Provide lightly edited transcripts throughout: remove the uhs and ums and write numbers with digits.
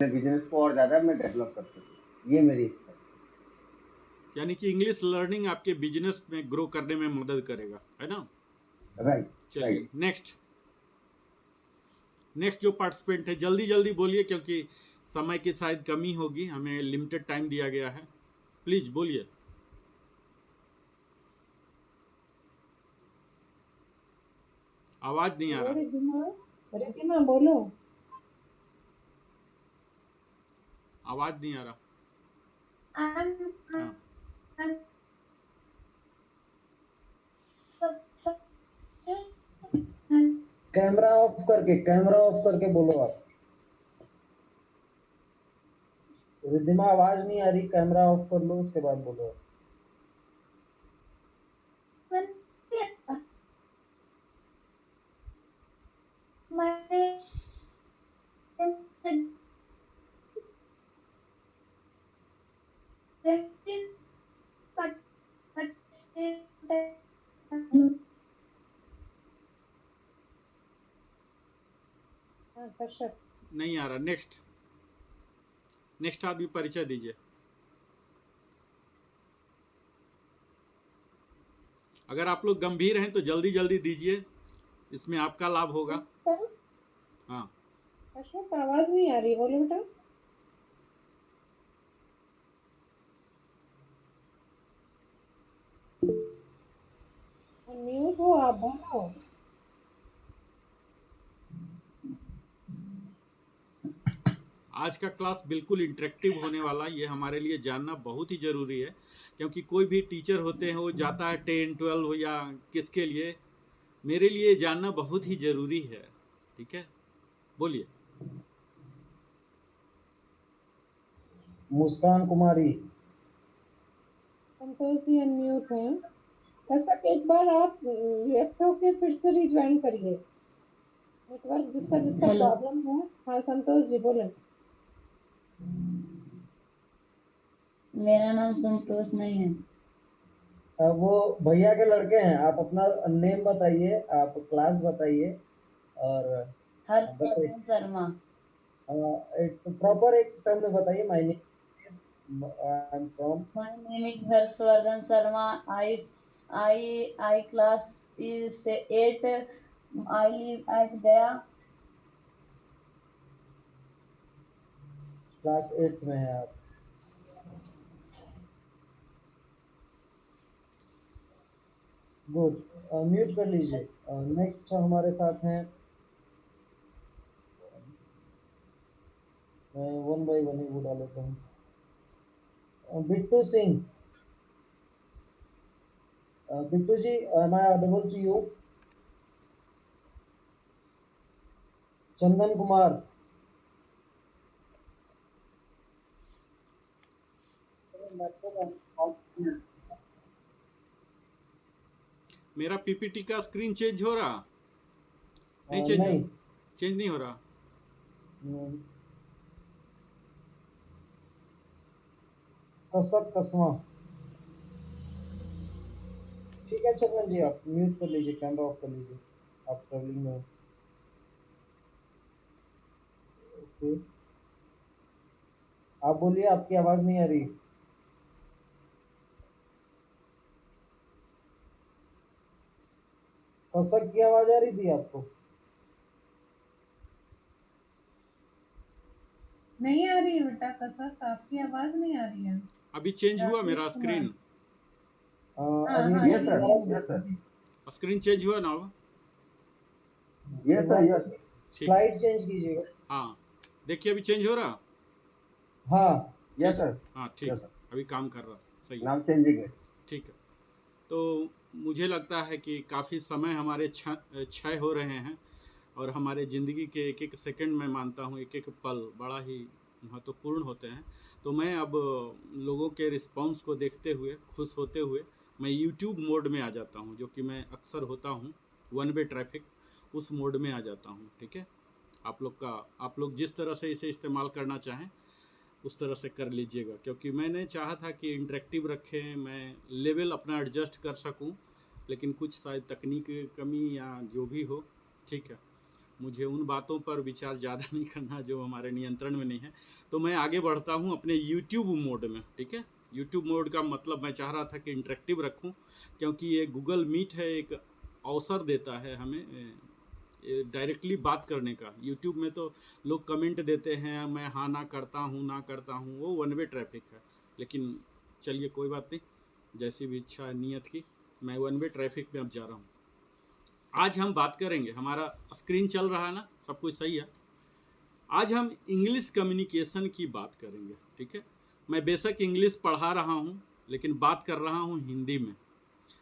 Business को और ज़्यादा मैं डेवलप कर सकूँ, ये मेरी इच्छा है। यानी कि इंग्लिश लर्निंग आपके बिजनेस में ग्रो करने में मदद करेगा, है ना? राइट, चलिए राइट। नेक्स्ट नेक्स्ट जो पार्टिसिपेंट है जल्दी जल्दी बोलिए, क्योंकि समय की शायद कमी होगी, हमें लिमिटेड टाइम दिया गया है। प्लीज बोलिए। आवाज नहीं आ बोलो रहा। रिद्धिमा, रिद्धिमा बोलो। आवाज नहीं आ रहा। हाँ, कैमरा ऑफ करके बोलो आप। रिद्धिमा आवाज नहीं आ रही, कैमरा ऑफ कर लो उसके बाद बोलो। हाँ कश्यप। नहीं आ रहा। नेक्स्ट नेक्स्ट आदमी परिचय दीजिए। अगर आप लोग गंभीर हैं तो जल्दी जल्दी दीजिए, इसमें आपका लाभ होगा। हाँ, कश्यप आवाज नहीं आ रही, बोलो बेटा। म्यूट हो आप, बोलो। आज का क्लास बिल्कुल इंटरेक्टिव होने वाला, ये हमारे लिए जानना बहुत ही ज़रूरी है, क्योंकि कोई भी टीचर होते हैं वो जाता है 10 12 या किसके लिए, मेरे लिए जानना बहुत ही ज़रूरी है। ठीक है, बोलिए। मुस्कान कुमारी। संतोष जी अनम्यूट हैं। कश्यप एक बार आप लेफ्ट होके फिर से रिज्वाइन करिए। नेटवर्क जिसका जिसका हेलो, प्रॉब्लम है। हाँ संतोष जी बोले। मेरा नाम संतोष नहीं है। वो भैया के लड़के हैं। आप अपना नेम बताइए, आप क्लास बताइए और बताइए। हर्षवर्धन शर्मा। इट्स प्रॉपर एक टर्म में बताइए। My name is, I am from. My name is Harshvardhan Sharma. I I class is 8। I live at गया। क्लास 8 में है आप। गुड, म्यूट कर लीजिए। नेक्स्ट हमारे साथ हैं, मैं वन बाय वन ही बुला लेता हूँ। Bittu Singh. Bittu ji, am I audible to you? Chandan Kumar. मेरा पीपीटी का स्क्रीन चेंज हो रहा? नहीं चेंज हो, नहीं। चेंज नहीं हो रहा। कसक कसवा। ठीक है चंदन जी, आप म्यूट कर लीजिए, कैमरा ऑफ कर लीजिए, आप ट्रेवलिंग में हो। ओके, आप बोलिए, आपकी आवाज नहीं आ रही। कसक की आवाज आ रही थी आपको? नहीं आ रही है बेटा कसक, आपकी आवाज नहीं आ रही है। अभी चेंज हुआ राकेश मेरा कुमार। स्क्रीन? हाँ अभी हाँ यस जी सर, जी यस सर, जी। स्क्रीन चेंज हुआ ना? Yes sir, yes. ठीक, स्लाइड चेंज कीजिएगा। हाँ देखिए अभी चेंज हो रहा। हाँ। यस चेंज, सर, हाँ ठीक यस है, सर। अभी काम कर रहा। सही है, नाउ चेंजिंग है। ठीक है। तो मुझे लगता है कि काफ़ी समय हमारे क्षय हो रहे हैं, और हमारे ज़िंदगी के एक एक सेकंड में मानता हूँ, एक एक पल बड़ा ही महत्वपूर्ण होते हैं। तो मैं अब लोगों के रिस्पांस को देखते हुए, खुश होते हुए, मैं यूट्यूब मोड में आ जाता हूँ, जो कि मैं अक्सर होता हूँ, वन वे ट्रैफिक, उस मोड में आ जाता हूँ। ठीक है, आप लोग जिस तरह से इसे इस्तेमाल करना चाहें उस तरह से कर लीजिएगा, क्योंकि मैंने चाहा था कि इंटरेक्टिव रखें, मैं लेवल अपना एडजस्ट कर सकूं, लेकिन कुछ शायद तकनीक की कमी या जो भी हो, ठीक है। मुझे उन बातों पर विचार ज़्यादा नहीं करना जो हमारे नियंत्रण में नहीं है। तो मैं आगे बढ़ता हूँ अपने यूट्यूब मोड में, ठीक है। यूट्यूब मोड का मतलब मैं चाह रहा था कि इंटरेक्टिव रखूँ, क्योंकि ये गूगल मीट है, एक अवसर देता है हमें डायरेक्टली बात करने का। यूट्यूब में तो लोग कमेंट देते हैं, मैं हाँ ना करता हूँ, वो वन वे ट्रैफिक है। लेकिन चलिए कोई बात नहीं, जैसी भी इच्छा है नियत की, मैं वन वे ट्रैफिक में अब जा रहा हूँ। आज हम बात करेंगे, हमारा स्क्रीन चल रहा है ना, सब कुछ सही है। आज हम इंग्लिश कम्युनिकेशन की बात करेंगे, ठीक है। मैं बेशक इंग्लिश पढ़ा रहा हूँ, लेकिन बात कर रहा हूँ हिंदी में।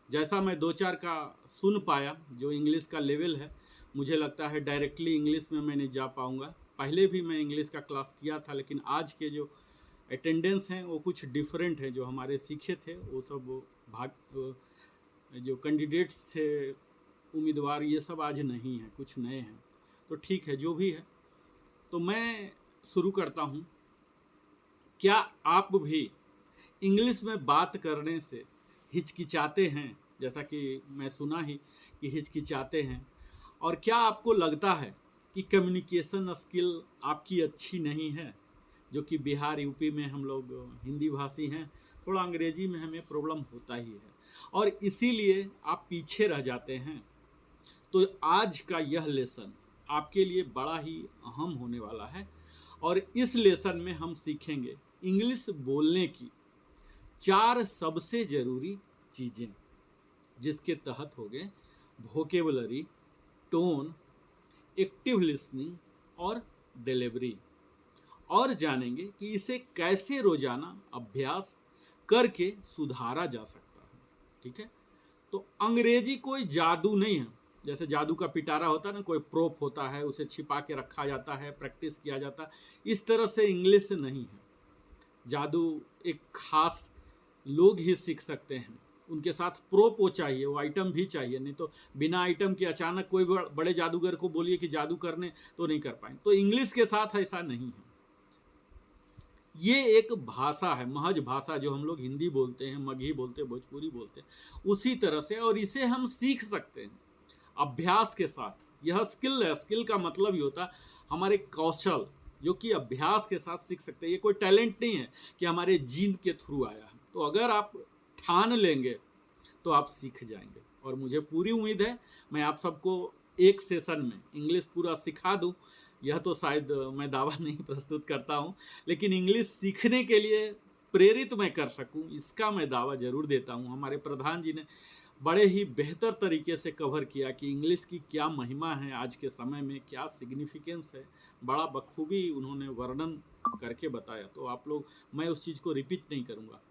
जैसा मैं 2-4 का सुन पाया, जो इंग्लिश का लेवल है, मुझे लगता है डायरेक्टली इंग्लिश में मैं नहीं जा पाऊँगा। पहले भी मैं इंग्लिश का क्लास किया था, लेकिन आज के जो अटेंडेंस हैं वो कुछ डिफरेंट है। जो हमारे सीखे थे वो सब जो कैंडिडेट्स थे, उम्मीदवार, ये सब आज नहीं है, कुछ नए हैं। तो ठीक है, जो भी है। तो मैं शुरू करता हूँ। क्या आप भी इंग्लिश में बात करने से हिचकिचाते हैं? जैसा कि मैं सुना ही कि हिचकिचाते हैं। और क्या आपको लगता है कि कम्युनिकेशन स्किल आपकी अच्छी नहीं है? जो कि बिहार, यूपी में हम लोग हिंदी भाषी हैं, थोड़ा अंग्रेजी में हमें प्रॉब्लम होता ही है, और इसीलिए आप पीछे रह जाते हैं। तो आज का यह लेसन आपके लिए बड़ा ही अहम होने वाला है, और इस लेसन में हम सीखेंगे इंग्लिश बोलने की 4 सबसे ज़रूरी चीज़ें, जिसके तहत हो गए वोकेबुलरी, टोन, एक्टिव लिसनिंग और डिलीवरी। और जानेंगे कि इसे कैसे रोज़ाना अभ्यास करके सुधारा जा सकता है, ठीक है। तो अंग्रेजी कोई जादू नहीं है। जैसे जादू का पिटारा होता है ना, कोई प्रोप होता है, उसे छिपा के रखा जाता है, प्रैक्टिस किया जाता है, इस तरह से इंग्लिश नहीं है। जादू एक खास लोग ही सीख सकते हैं, उनके साथ प्रोप वो चाहिए, वो आइटम भी चाहिए, नहीं तो बिना आइटम के अचानक कोई बड़े जादूगर को बोलिए कि जादू करने, तो नहीं कर पाएंगे। तो इंग्लिश के साथ ऐसा नहीं है। ये एक भाषा है, महज भाषा, जो हम लोग हिंदी बोलते हैं, मगही बोलते हैं, भोजपुरी बोलते हैं, उसी तरह से। और इसे हम सीख सकते हैं अभ्यास के साथ। यह स्किल है। स्किल का मतलब ही होता है हमारे कौशल, जो कि अभ्यास के साथ सीख सकते हैं। ये कोई टैलेंट नहीं है कि हमारे जीन के थ्रू आया है। तो अगर आप ठान लेंगे तो आप सीख जाएंगे, और मुझे पूरी उम्मीद है मैं आप सबको एक सेशन में इंग्लिश पूरा सिखा दूं। यह तो शायद मैं दावा नहीं प्रस्तुत करता हूं, लेकिन इंग्लिश सीखने के लिए प्रेरित मैं कर सकूं, इसका मैं दावा जरूर देता हूं। हमारे प्रधान जी ने बड़े ही बेहतर तरीके से कवर किया कि इंग्लिश की क्या महिमा है आज के समय में, क्या सिग्निफिकेंस है, बड़ा बखूबी उन्होंने वर्णन करके बताया। तो आप लोग, मैं उस चीज़ को रिपीट नहीं करूँगा।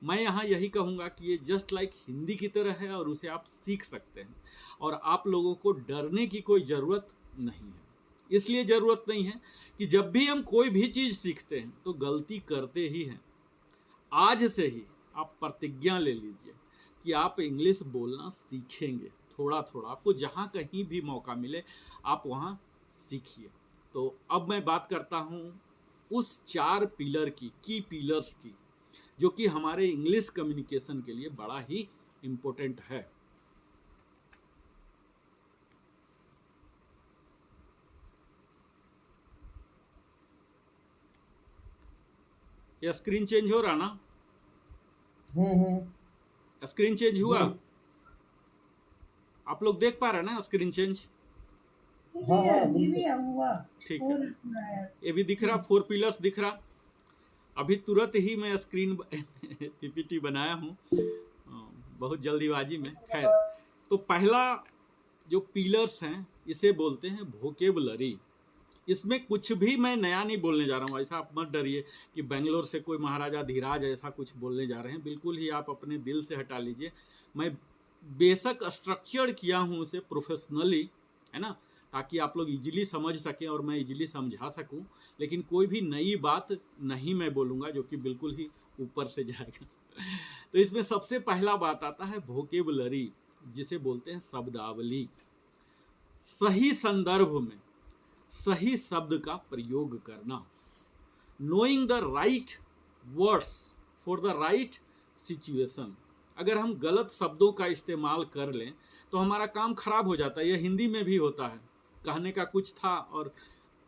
मैं यहाँ यही कहूँगा कि ये जस्ट लाइक हिंदी की तरह है, और उसे आप सीख सकते हैं, और आप लोगों को डरने की कोई ज़रूरत नहीं है। इसलिए ज़रूरत नहीं है कि जब भी हम कोई भी चीज़ सीखते हैं तो गलती करते ही हैं। आज से ही आप प्रतिज्ञा ले लीजिए कि आप इंग्लिश बोलना सीखेंगे, थोड़ा थोड़ा। आपको जहाँ कहीं भी मौका मिले आप वहाँ सीखिए। तो अब मैं बात करता हूँ उस 4 पिलर की, की पिलर्स की, जो कि हमारे इंग्लिश कम्युनिकेशन के लिए बड़ा ही इम्पोर्टेंट है। यह स्क्रीन चेंज हो रहा ना? स्क्रीन चेंज हुआ? आप लोग देख पा रहे हैं ना स्क्रीन चेंज? जी भैया हुआ। ठीक है, ये भी दिख रहा, 4 पिलर्स दिख रहा। अभी तुरंत ही मैं स्क्रीन पीपीटी बनाया हूँ, बहुत जल्दीबाजी में। खैर, तो पहला जो पिलर्स हैं इसे बोलते हैं वोकेबुलरी। इसमें कुछ भी मैं नया नहीं बोलने जा रहा हूँ। ऐसा आप मत डरिए कि बेंगलोर से कोई महाराजा धीराज ऐसा कुछ बोलने जा रहे हैं, बिल्कुल ही आप अपने दिल से हटा लीजिए। मैं बेशक स्ट्रक्चर्ड किया हूँ उसे प्रोफेशनली, है ना, ताकि आप लोग इजीली समझ सकें और मैं इजीली समझा सकूं। लेकिन कोई भी नई बात नहीं मैं बोलूँगा जो कि बिल्कुल ही ऊपर से जाएगा। तो इसमें सबसे पहला बात आता है वोकेबुलरी, जिसे बोलते हैं शब्दावली। सही संदर्भ में सही शब्द का प्रयोग करना, knowing the right words for the right situation. अगर हम गलत शब्दों का इस्तेमाल कर लें तो हमारा काम खराब हो जाता है। यह हिंदी में भी होता है। कहने का कुछ था और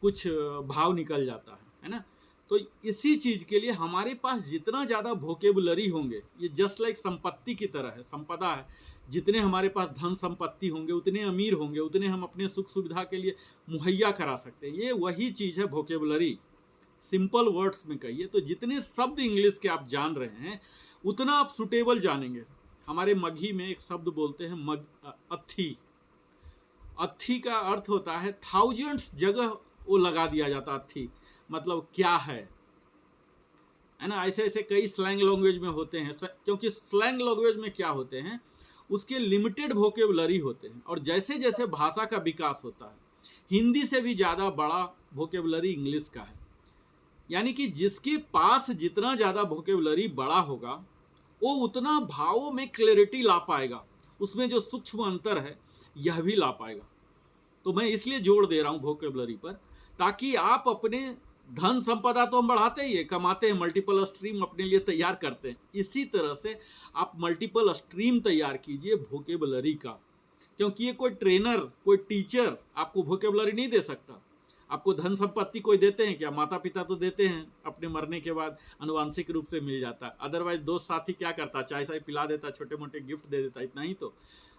कुछ भाव निकल जाता है ना। तो इसी चीज़ के लिए हमारे पास जितना ज़्यादा वोकेबुलरी होंगे, ये जस्ट लाइक संपत्ति की तरह है, संपदा है, जितने हमारे पास धन संपत्ति होंगे उतने अमीर होंगे, उतने हम अपने सुख सुविधा के लिए मुहैया करा सकते हैं। ये वही चीज़ है वोकेबुलरी। सिंपल वर्ड्स में कहिए तो जितने शब्द इंग्लिश के आप जान रहे हैं उतना आप सुटेबल जानेंगे। हमारे मगही में एक शब्द बोलते हैं अत्थी। अत्थी का अर्थ होता है थाउजेंड्स जगह वो लगा दिया जाता। अत्थी मतलब क्या है ना। ऐसे ऐसे कई स्लैंग लैंग्वेज में होते हैं, क्योंकि स्लैंग लैंग्वेज में क्या होते हैं, उसके लिमिटेड वोकेबुलरी होते हैं। और जैसे जैसे भाषा का विकास होता है, हिंदी से भी ज़्यादा बड़ा वोकेबुलरी इंग्लिश का है। यानी कि जिसके पास जितना ज़्यादा वोकेबुलरी बड़ा होगा वो उतना भावों में क्लैरिटी ला पाएगा, उसमें जो सूक्ष्म अंतर है यह भी ला पाएगा। तो मैं इसलिए जोर दे रहा हूँ वोकेबुलरी पर, ताकि आप अपने धन संपदा तो हम बढ़ाते ही है, कमाते हैं, मल्टीपल स्ट्रीम अपने लिए तैयार करते हैं। इसी तरह से आप मल्टीपल स्ट्रीम तैयार कीजिए वोकेबुलरी का, क्योंकि ये कोई ट्रेनर, कोई टीचर आपको वोकेबुलरी नहीं दे सकता। आपको धन संपत्ति कोई देते हैं क्या? माता पिता तो देते हैं, अपने मरने के बाद आनुवांशिक रूप से मिल जाता है। अदरवाइज दोस्त साथी क्या करता, चाय साय पिला देता, छोटे मोटे गिफ्ट दे देता, इतना ही। तो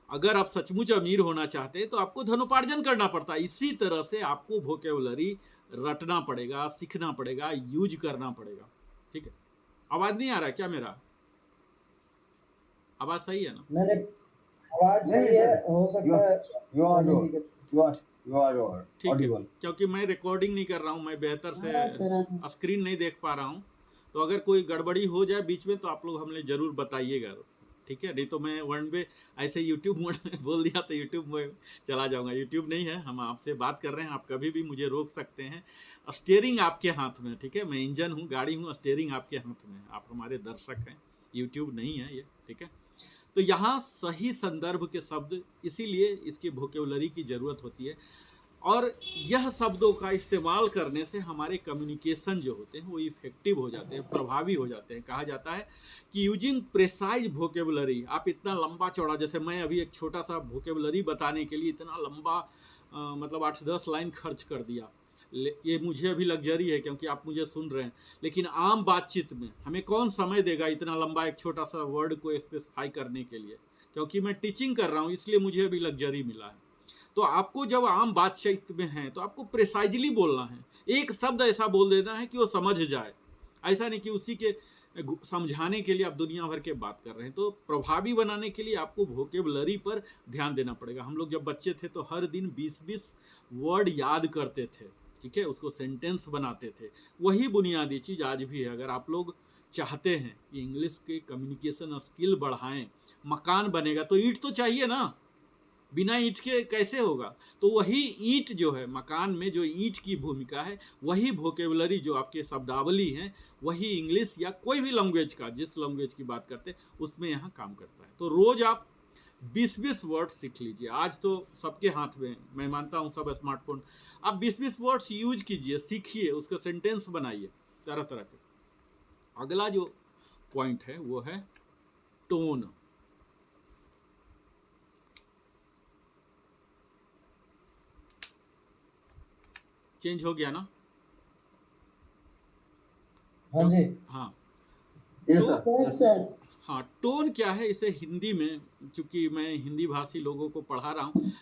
अगर आप सचमुच अमीर होना चाहते हैं तो आपको धनोपार्जन करना पड़ता है। इसी तरह से आपको वोकेबुलरी रटना पड़ेगा, सीखना पड़ेगा, यूज करना पड़ेगा। ठीक है, आवाज नहीं आ रहा है क्या मेरा? आवाज सही है ना? नहीं, आवाज सही है, हो सकता है you are ठीक है, audible. क्योंकि मैं रिकॉर्डिंग नहीं कर रहा हूँ, मैं बेहतर से हाँ सर, स्क्रीन नहीं देख पा रहा हूँ। तो अगर कोई गड़बड़ी हो जाए बीच में तो आप लोग हमें ज़रूर बताइएगा, ठीक है? नहीं तो मैं वन वे ऐसे यूट्यूब मोड में बोल दिया तो यूट्यूब में चला जाऊंगा। यूट्यूब नहीं है, हम आपसे बात कर रहे हैं, आप कभी भी मुझे रोक सकते हैं। स्टीयरिंग आपके हाथ में, ठीक है? मैं इंजन हूँ, गाड़ी हूँ, स्टीयरिंग आपके हाथ में है। आप हमारे दर्शक हैं, यूट्यूब नहीं है ये, ठीक है? तो यहाँ सही संदर्भ के शब्द, इसीलिए इसकी वोकेबुलरी की ज़रूरत होती है। और यह शब्दों का इस्तेमाल करने से हमारे कम्युनिकेशन जो होते हैं वो इफेक्टिव हो जाते हैं, प्रभावी हो जाते हैं। कहा जाता है कि यूजिंग प्रेसाइज वोकेबुलरी, आप इतना लंबा चौड़ा, जैसे मैं अभी एक छोटा सा वोकेबुलरी बताने के लिए इतना लंबा मतलब 8-10 लाइन खर्च कर दिया। ये मुझे अभी लग्जरी है क्योंकि आप मुझे सुन रहे हैं, लेकिन आम बातचीत में हमें कौन समय देगा इतना लंबा एक छोटा सा वर्ड को स्पेसिफाई करने के लिए? क्योंकि मैं टीचिंग कर रहा हूँ, इसलिए मुझे अभी लग्जरी मिला है। तो आपको जब आम बातचीत में है तो आपको प्रिसाइजली बोलना है, एक शब्द ऐसा बोल देना है कि वो समझ जाए। ऐसा नहीं कि उसी के समझाने के लिए आप दुनिया भर के बात कर रहे हैं। तो प्रभावी बनाने के लिए आपको वोकेबुलरी पर ध्यान देना पड़ेगा। हम लोग जब बच्चे थे तो हर दिन 20-20 वर्ड याद करते थे, ठीक है? उसको सेंटेंस बनाते थे। वही बुनियादी चीज़ आज भी है। अगर आप लोग चाहते हैं कि इंग्लिश के कम्युनिकेशन स्किल बढ़ाएं, मकान बनेगा तो ईंट तो चाहिए ना, बिना ईंट के कैसे होगा? तो वही ईंट जो है, मकान में जो ईंट की भूमिका है, वही वोकेबुलरी जो आपके शब्दावली है, वही इंग्लिश या कोई भी लैंग्वेज का, जिस लैंग्वेज की बात करते हैं उसमें यहाँ काम करता है। तो रोज़ आप 20-20 वर्ड सीख लीजिए। आज तो सबके हाथ में, मैं मानता हूँ सब स्मार्टफोन, आप 20-20 वर्ड्स यूज कीजिए, सीखिए, उसका सेंटेंस बनाइए तरह तरह के। अगला जो पॉइंट है वो है टोन। चेंज हो गया ना? हाँ जी, हाँ, Yes, तो sir. यस सर, हाँ, टोन क्या है? इसे हिंदी में, चूंकि मैं हिंदी भाषी लोगों को पढ़ा रहा हूँ,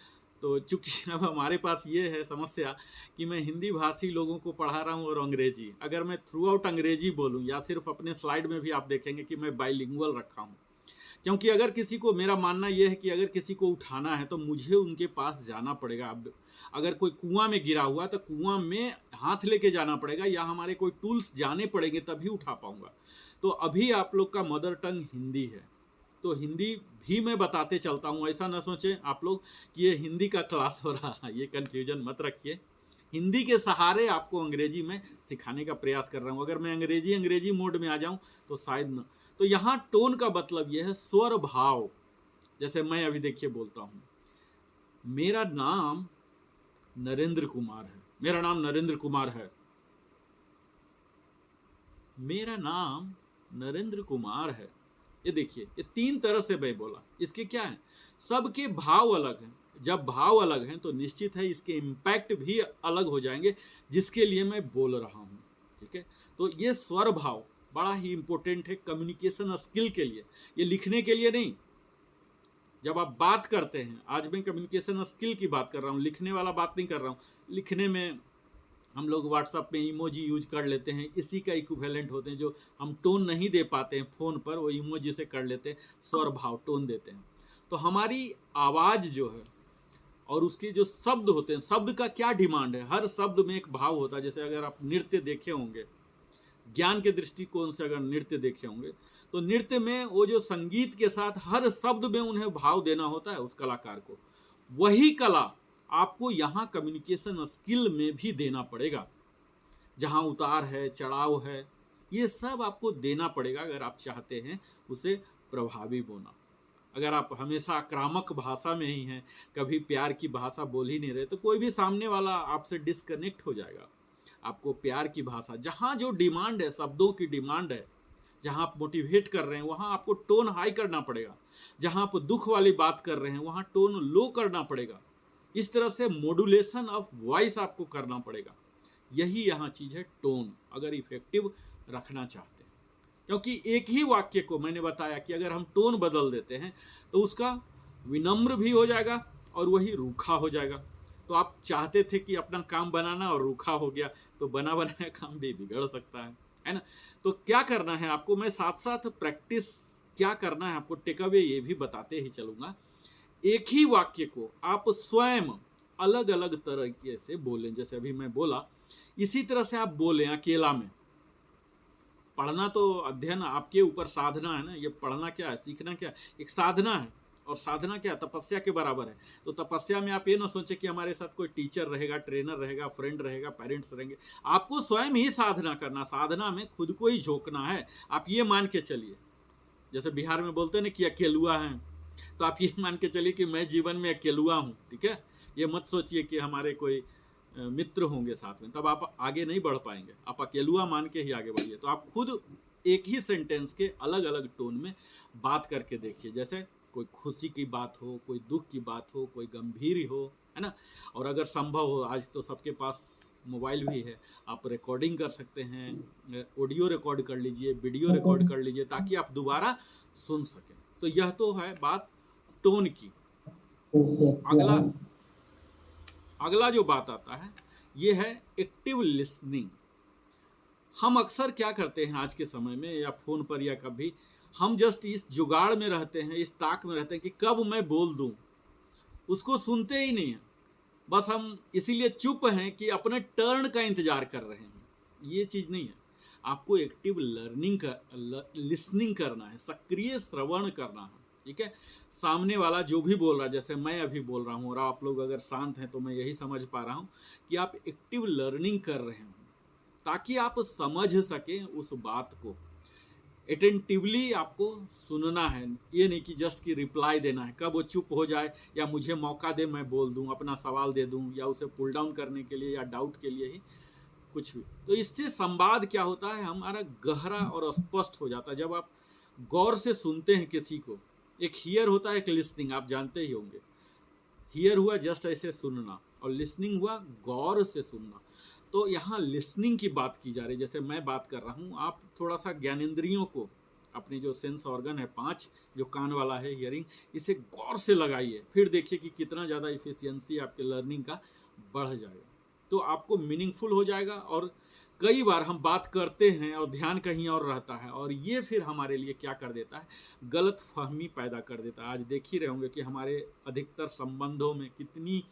तो चूंकि अब हमारे पास ये है समस्या कि मैं हिंदी भाषी लोगों को पढ़ा रहा हूँ और अंग्रेजी। अगर मैं थ्रू आउट अंग्रेजी बोलूँ या सिर्फ अपने स्लाइड में भी आप देखेंगे कि मैं बाइलिंगुअल रखा हूँ। क्योंकि अगर किसी को, मेरा मानना यह है कि अगर किसी को उठाना है तो मुझे उनके पास जाना पड़ेगा। अब अगर कोई कुआं में गिरा हुआ तो कुआं में हाथ लेके जाना पड़ेगा, या हमारे कोई टूल्स जाने पड़ेंगे तभी उठा पाऊंगा। तो अभी आप लोग का मदर टंग हिंदी है, तो हिंदी भी मैं बताते चलता हूँ। ऐसा ना सोचें आप लोग कि ये हिंदी का क्लास हो रहा है, ये कन्फ्यूजन मत रखिए। हिंदी के सहारे आपको अंग्रेजी में सिखाने का प्रयास कर रहा हूँ। अगर मैं अंग्रेजी मोड में आ जाऊँ तो शायद न। तो यहाँ टोन का मतलब यह है स्वर भाव। जैसे मैं अभी देखिए बोलता हूँ, मेरा नाम नरेंद्र कुमार है, मेरा नाम नरेंद्र कुमार है, मेरा नाम नरेंद्र कुमार है। ये देखिए, ये 3 तरह से मैं बोला। इसके क्या है? सबके भाव अलग हैं। जब भाव अलग हैं तो निश्चित है इसके इम्पैक्ट भी अलग हो जाएंगे, जिसके लिए मैं बोल रहा हूँ। ठीक है, तो ये स्वर भाव बड़ा ही इम्पोर्टेंट है कम्युनिकेशन स्किल के लिए, ये लिखने के लिए नहीं। जब आप बात करते हैं, आज मैं कम्युनिकेशन स्किल की बात कर रहा हूँ, लिखने वाला बात नहीं कर रहा हूँ। लिखने में हम लोग व्हाट्सएप में इमोजी यूज कर लेते हैं, इसी का इक्विवेलेंट होते हैं। जो हम टोन नहीं दे पाते हैं फ़ोन पर, वो इमोजी से कर लेते हैं, स्वर भाव टोन देते हैं। तो हमारी आवाज़ जो है और उसके जो शब्द होते हैं, शब्द का क्या डिमांड है, हर शब्द में एक भाव होता है। जैसे अगर आप नृत्य देखे होंगे, ज्ञान के दृष्टिकोण से अगर नृत्य देखे होंगे, तो नृत्य में वो जो संगीत के साथ हर शब्द में उन्हें भाव देना होता है उस कलाकार को। वही कला आपको यहाँ कम्युनिकेशन स्किल में भी देना पड़ेगा। जहाँ उतार है, चढ़ाव है, ये सब आपको देना पड़ेगा अगर आप चाहते हैं उसे प्रभावी बोलना। अगर आप हमेशा आक्रामक भाषा में ही हैं, कभी प्यार की भाषा बोल ही नहीं रहे, तो कोई भी सामने वाला आपसे डिस्कनेक्ट हो जाएगा। आपको प्यार की भाषा, जहाँ जो डिमांड है, शब्दों की डिमांड है, जहाँ आप मोटिवेट कर रहे हैं वहाँ आपको टोन हाई करना पड़ेगा। जहाँ आप दुख वाली बात कर रहे हैं वहाँ टोन लो करना पड़ेगा। इस तरह से मॉड्यूलेशन ऑफ वॉइस आपको करना पड़ेगा। यही यहाँ चीज़ है टोन, अगर इफेक्टिव रखना चाहते हैं। क्योंकि एक ही वाक्य को मैंने बताया कि अगर हम टोन बदल देते हैं तो उसका विनम्र भी हो जाएगा और वही रूखा हो जाएगा। तो आप चाहते थे कि अपना काम बनाना और रूखा हो गया, तो बना बनाया काम भी बिगड़ सकता है ना। तो क्या करना है आपको, मैं साथ साथ प्रैक्टिस क्या करना है आपको टेक अवे ये भी बताते ही चलूँगा। एक ही वाक्य को आप स्वयं अलग अलग तरीके से बोलें। जैसे अभी मैं बोला, इसी तरह से आप बोलें अकेला में। पढ़ना तो अध्ययन आपके ऊपर साधना है ना, ये पढ़ना क्या है, सीखना क्या है, एक साधना है। और साधना क्या है, तपस्या के बराबर है। तो तपस्या में आप ये ना सोचें कि हमारे साथ कोई टीचर रहेगा, ट्रेनर रहेगा, फ्रेंड रहेगा, पेरेंट्स रहेंगे। आपको स्वयं ही साधना करना, साधना में खुद को ही झोंकना है। आप ये मान के चलिए, जैसे बिहार में बोलते हैं ना कि अकेलुआ हैं, तो आप ये मान के चलिए कि मैं जीवन में अकेलुआ हूँ। ठीक है, ये मत सोचिए कि हमारे कोई मित्र होंगे साथ में, तब आप आगे नहीं बढ़ पाएंगे। आप अकेलुआ मान के ही आगे बढ़िए। तो आप खुद एक ही सेंटेंस के अलग अलग टोन में बात करके देखिए। जैसे कोई खुशी की बात हो, कोई दुख की बात हो, कोई गंभीर हो, है ना। और अगर संभव हो, आज तो सबके पास मोबाइल भी है, आप रिकॉर्डिंग कर सकते हैं, ऑडियो रिकॉर्ड कर लीजिए, वीडियो रिकॉर्ड कर लीजिए, ताकि आप दोबारा सुन सकें। तो यह तो है बात टोन की। अगला जो बात आता है ये है एक्टिव लिसनिंग। हम अक्सर क्या करते हैं आज के समय में, या फ़ोन पर या कभी, हम जस्ट इस जुगाड़ में रहते हैं, इस ताक में रहते हैं कि कब मैं बोल दूं, उसको सुनते ही नहीं हैं। बस हम इसीलिए चुप हैं कि अपने टर्न का इंतजार कर रहे हैं। ये चीज़ नहीं है। आपको एक्टिव लिसनिंग करना है, सक्रिय श्रवण करना है। ठीक है, सामने वाला जो भी बोल रहा है, जैसे मैं अभी बोल रहा हूँ और आप लोग अगर शांत हैं तो मैं यही समझ पा रहा हूँ कि आप एक्टिव लर्निंग कर रहे हैं, ताकि आप समझ सकें उस बात को। अटेंटिवली आपको सुनना है, ये नहीं कि जस्ट कि रिप्लाई देना है। कब वो चुप हो जाए या मुझे मौका दे मैं बोल दूं, अपना सवाल दे दूं, या उसे पुल डाउन करने के लिए या डाउट के लिए ही कुछ भी। तो इससे संवाद क्या होता है, हमारा गहरा और स्पष्ट हो जाता है। जब आप गौर से सुनते हैं किसी को, एक हियर होता है, एक लिसनिंग, आप जानते ही होंगे। हियर हुआ जस्ट ऐसे सुनना, और लिसनिंग हुआ गौर से सुनना। तो यहाँ लिसनिंग की बात की जा रही है। जैसे मैं बात कर रहा हूँ, आप थोड़ा सा ज्ञानेंद्रियों को, अपने जो सेंस ऑर्गन है 5, जो कान वाला है हियरिंग, इसे गौर से लगाइए, फिर देखिए कि कितना ज़्यादा इफिशियंसी आपके लर्निंग का बढ़ जाएगा। तो आपको मीनिंगफुल हो जाएगा। और कई बार हम बात करते हैं और ध्यान कहीं और रहता है, और ये फिर हमारे लिए क्या कर देता है, गलत फहमी पैदा कर देता है। आज देख ही रहे होंगे कि हमारे अधिकतर संबंधों में कितनी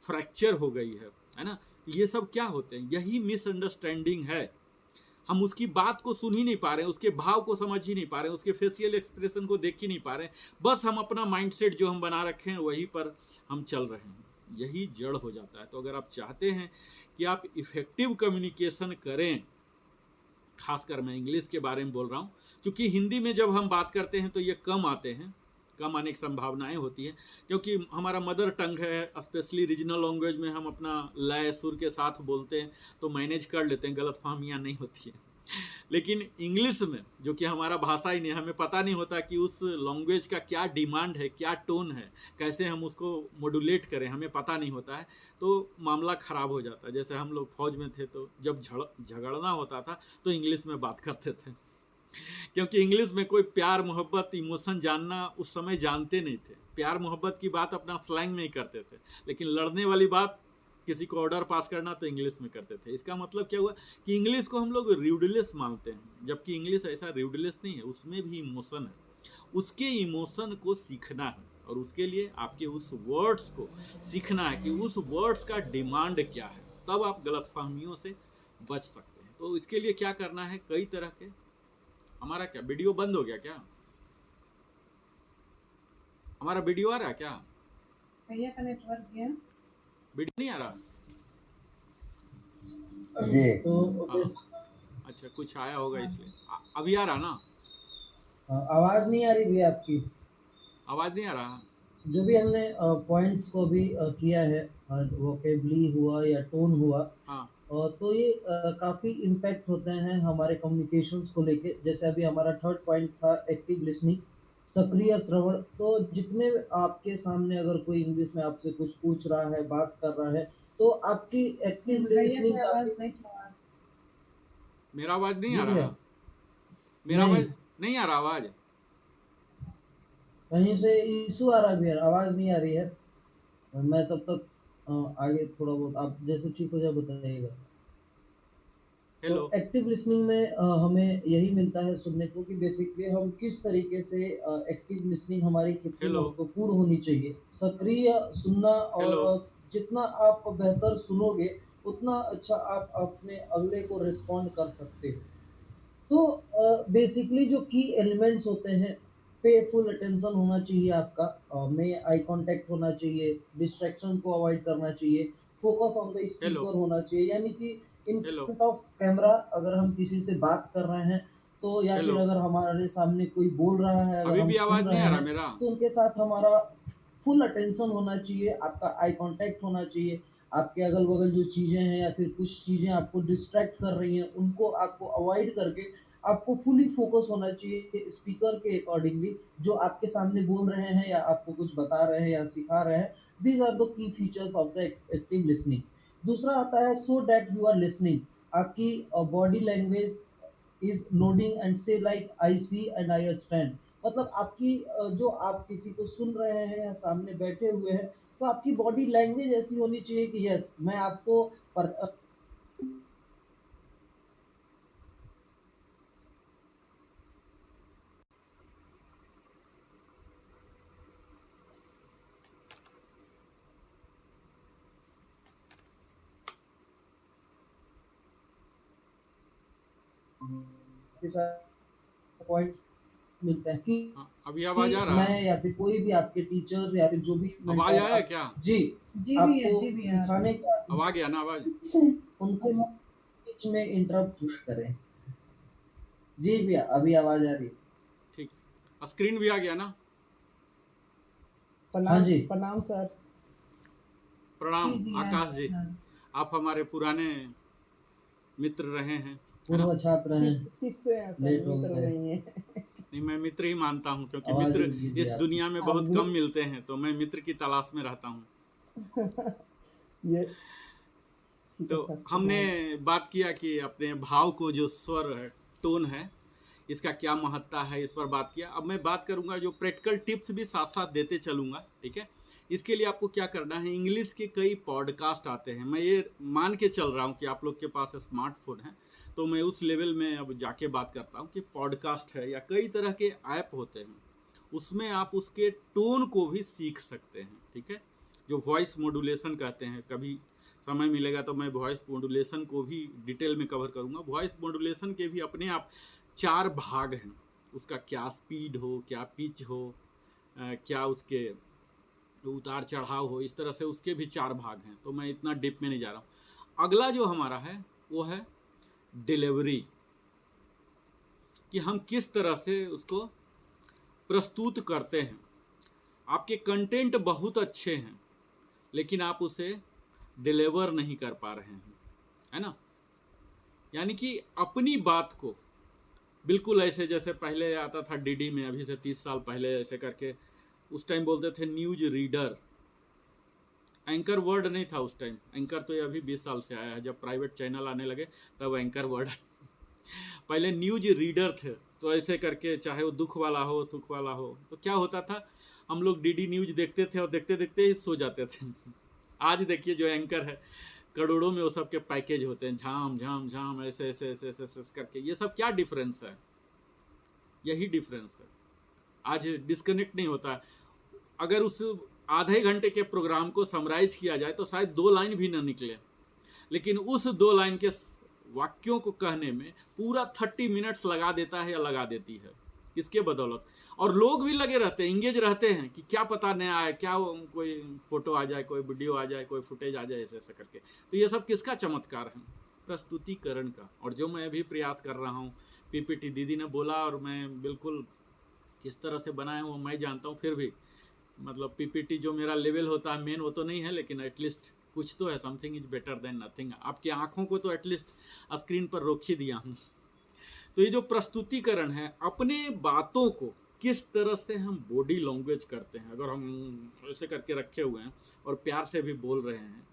फ्रैक्चर हो गई है ना। ये सब क्या होते हैं, यही मिसअंडरस्टैंडिंग है। हम उसकी बात को सुन ही नहीं पा रहे हैं, उसके भाव को समझ ही नहीं पा रहे हैं, उसके फेशियल एक्सप्रेशन को देख ही नहीं पा रहे हैं। बस हम अपना माइंडसेट जो हम बना रखे हैं वहीं पर हम चल रहे हैं। यही जड़ हो जाता है। तो अगर आप चाहते हैं कि आप इफ़ेक्टिव कम्युनिकेशन करें, खासकर मैं इंग्लिश के बारे में बोल रहा हूँ, क्योंकि हिंदी में जब हम बात करते हैं तो ये कम आते हैं, कम आने की संभावनाएं होती हैं, क्योंकि हमारा मदर टंग है। स्पेशली रीजनल लैंग्वेज में हम अपना लय सुर के साथ बोलते हैं, तो मैनेज कर लेते हैं, गलत फहमियाँ नहीं होती हैं। लेकिन इंग्लिश में, जो कि हमारा भाषा ही नहीं, हमें पता नहीं होता कि उस लैंग्वेज का क्या डिमांड है, क्या टोन है, कैसे हम उसको मॉड्यूलेट करें, हमें पता नहीं होता है, तो मामला ख़राब हो जाता है। जैसे हम लोग फौज में थे तो जब झगड़ना होता था तो इंग्लिश में बात करते थे, क्योंकि इंग्लिश में कोई प्यार मोहब्बत इमोशन जानना उस समय जानते नहीं थे। प्यार मोहब्बत की बात अपना स्लैंग में ही करते थे, लेकिन लड़ने वाली बात, किसी को ऑर्डर पास करना, तो इंग्लिश में करते थे। इसका मतलब क्या हुआ कि इंग्लिश को हम लोग र्यूडलेस मानते हैं, जबकि इंग्लिश ऐसा र्यूडलेस नहीं है, उसमें भी इमोशन है। उसके इमोशन को सीखना है, और उसके लिए आपके उस वर्ड्स को सीखना है कि उस वर्ड्स का डिमांड क्या है, तब आप गलतफहमियों से बच सकते हैं। तो इसके लिए क्या करना है, कई तरह के, हमारा क्या वीडियो बंद हो गया क्या? हमारा वीडियो आ रहा है क्या? भैया का नेटवर्क गया। वीडियो नहीं आ रहा? जी तो हाँ, अच्छा, कुछ आया होगा इसलिए। अभी आ रहा ना? आवाज नहीं आ रही भैया आपकी? आवाज़ नहीं आ रहा? जो भी हमने पॉइंट्स को भी किया है, वोकेबली हुआ या टोन हुआ, हाँ, तो ये काफ़ी इम्पैक्ट होते हैं हमारे कम्युनिकेशंस को लेके। जैसे अभी हमारा थर्ड पॉइंट था एक्टिव लिसनिंग, सक्रिय श्रवण। तो जितने आपके सामने अगर कोई इंग्लिश में आपसे कुछ पूछ रहा है, बात कर रहा है, तो आपकी एक्टिव भैया लिसनिंग की आवाज नहीं आ रही। मेरा आवाज़ नहीं जी आ भैया, रहा? मेरा नहीं आवाज़ नहीं आ रहा? आवाज़ कहीं से इशू आ रहा है भैया, आवाज़ नहीं आ रही है। मैं तब तक आगे थोड़ा बहुत आप जैसे ठीक हो जाए बताइएगा। तो हेलो, एक्टिव लिसनिंग में हमें यही मिलता है सुनने को कि बेसिकली हम किस तरीके से एक्टिव लिसनिंग हमारी कितनी हेलो, महत्वपूर्ण होनी चाहिए। सक्रिय सुनना, और हेलो। जितना आप बेहतर सुनोगे उतना अच्छा आप अपने अगले को रिस्पॉन्ड कर सकते हो। तो बेसिकली जो की एलिमेंट्स होते हैं, पे फुल अटेंशन होना चाहिए आपका, में आई कांटेक्ट होना चाहिए, डिस्ट्रैक्शन को अवॉइड करना चाहिए, focus on the hello, speaker होना चाहिए, यानी कि in hello, front of camera अगर हम किसी से बात कर रहे हैं, तो या फिर हेलो। अगर हमारे सामने कोई बोल रहा है, अगर अभी हम भी सुन आवाज़ नहीं रहे आ रहा हैं, मेरा? तो उनके साथ हमारा फुल अटेंशन होना चाहिए, आपका आई कांटेक्ट होना चाहिए। आपके अगल बगल जो चीज़ें हैं या फिर कुछ चीज़ें आपको डिस्ट्रैक्ट कर रही हैं, उनको आपको अवॉइड करके आपको फुली फोकस होना चाहिए स्पीकर के अकॉर्डिंगली, जो आपके सामने बोल रहे हैं या आपको कुछ बता रहे हैं या सिखा रहे हैं। These are the key features of the active listening. दूसरा आता है so that you are listening. आपकी body language is nodding and say like I see and I understand. मतलब आपकी जो आप किसी को सुन रहे हैं या सामने बैठे हुए हैं, तो आपकी बॉडी लैंग्वेज ऐसी होनी चाहिए कि यस मैं आपको पर, के साथ पॉइंट मिलते हैं कि हाँ, अभी आवाज़ आ रहा? मैं या फिर कोई भी आपके टीचर्स या फिर जो भी आवाज़ मेंटर आया क्या? जी जी भैया, आपको जी भैया। सिखाने का, अब आ गया ना आवाज़? उनको बीच में इंटरप्ट ना करें। जी भैया, अभी आवाज आ रही है। ठीक, स्क्रीन भी आ गया ना? हाँ प्रणाम जी, प्रणाम सर। प्रणाम जी जी आकाश जी, हाँ। आप हमारे पुराने मित्र रहे हैं, है ना? पूर्व छात्र हैं, शिष्य हैं सर, लेट हो मित्र गए। नहीं है। नहीं, मैं मित्र ही मानता हूँ, क्योंकि आवाज मित्र रुक गई इस थी आपकी। दुनिया में आप बहुत भी कम मिलते हैं, तो मैं मित्र की तलाश में रहता हूँ। ये ठीक है तो सर। हमने बात किया कि अपने भाव को, जो स्वर है, टोन है, इसका क्या महत्ता है, इस पर बात किया। अब मैं बात करूंगा, जो प्रैक्टिकल टिप्स भी साथ साथ देते चलूंगा, ठीक है? इसके लिए आपको क्या करना है, इंग्लिश के कई पॉडकास्ट आते हैं। मैं ये मान के चल रहा हूँ कि आप लोग के पास स्मार्टफोन है, तो मैं उस लेवल में अब जाके बात करता हूँ कि पॉडकास्ट है या कई तरह के ऐप होते हैं, उसमें आप उसके टोन को भी सीख सकते हैं, ठीक है? जो वॉइस मॉड्यूलेशन कहते हैं, कभी समय मिलेगा तो मैं वॉइस मॉड्यूलेशन को भी डिटेल में कवर करूँगा। वॉइस मॉड्यूलेशन के भी अपने आप 4 भाग हैं, उसका क्या स्पीड हो, क्या पिच हो, क्या उसके उतार चढ़ाव हो, इस तरह से उसके भी 4 भाग हैं, तो मैं इतना डीप में नहीं जा रहा हूँ। अगला जो हमारा है वो है डिलीवरी, कि हम किस तरह से उसको प्रस्तुत करते हैं। आपके कंटेंट बहुत अच्छे हैं, लेकिन आप उसे डिलीवर नहीं कर पा रहे हैं, है ना? यानी कि अपनी बात को बिल्कुल ऐसे जैसे पहले आता था डीडी में, अभी से 30 साल पहले ऐसे करके, उस टाइम बोलते थे न्यूज रीडर। एंकर वर्ड नहीं था उस टाइम, एंकर तो ये अभी 20 साल से आया है, जब प्राइवेट चैनल आने लगे तब एंकर वर्ड पहले न्यूज रीडर थे। तो ऐसे करके चाहे वो दुख वाला हो सुख वाला हो, तो क्या होता था, हम लोग डीडी न्यूज देखते थे और देखते देखते ही सो जाते थे। आज देखिए जो एंकर है, करोड़ों में वो सब के पैकेज होते हैं, झाम झाम झाम ऐसे ऐसे ऐसे ऐसे ऐसे करके। ये सब क्या डिफरेंस है? यही डिफरेंस है। आज डिस्कनेक्ट नहीं होता। अगर उस आधे घंटे के प्रोग्राम को समराइज किया जाए तो शायद 2 लाइन भी ना निकले, लेकिन उस 2 लाइन के वाक्यों को कहने में पूरा 30 मिनट्स लगा देता है या लगा देती है। इसके बदौलत और लोग भी लगे रहते हैं, इंगेज रहते हैं कि क्या पता नया है, क्या कोई फोटो आ जाए, कोई वीडियो आ जाए, कोई फुटेज आ जाए, ऐसे ऐसे करके। तो ये सब किसका चमत्कार है? प्रस्तुतिकरण का। और जो मैं अभी प्रयास कर रहा हूँ, पीपीटी दीदी ने बोला और मैं बिल्कुल किस तरह से बनाया वो मैं जानता हूँ, फिर भी मतलब पीपीटी जो मेरा लेवल होता है मेन वो तो नहीं है, लेकिन एटलीस्ट कुछ तो है। Something is better than nothing. आपकी आंखों को तो एटलीस्ट स्क्रीन पर रोक ही दिया हूँ। तो ये जो प्रस्तुतिकरण है, अपने बातों को किस तरह से हम बॉडी लैंग्वेज करते हैं, अगर हम ऐसे करके रखे हुए हैं और प्यार से भी बोल रहे हैं,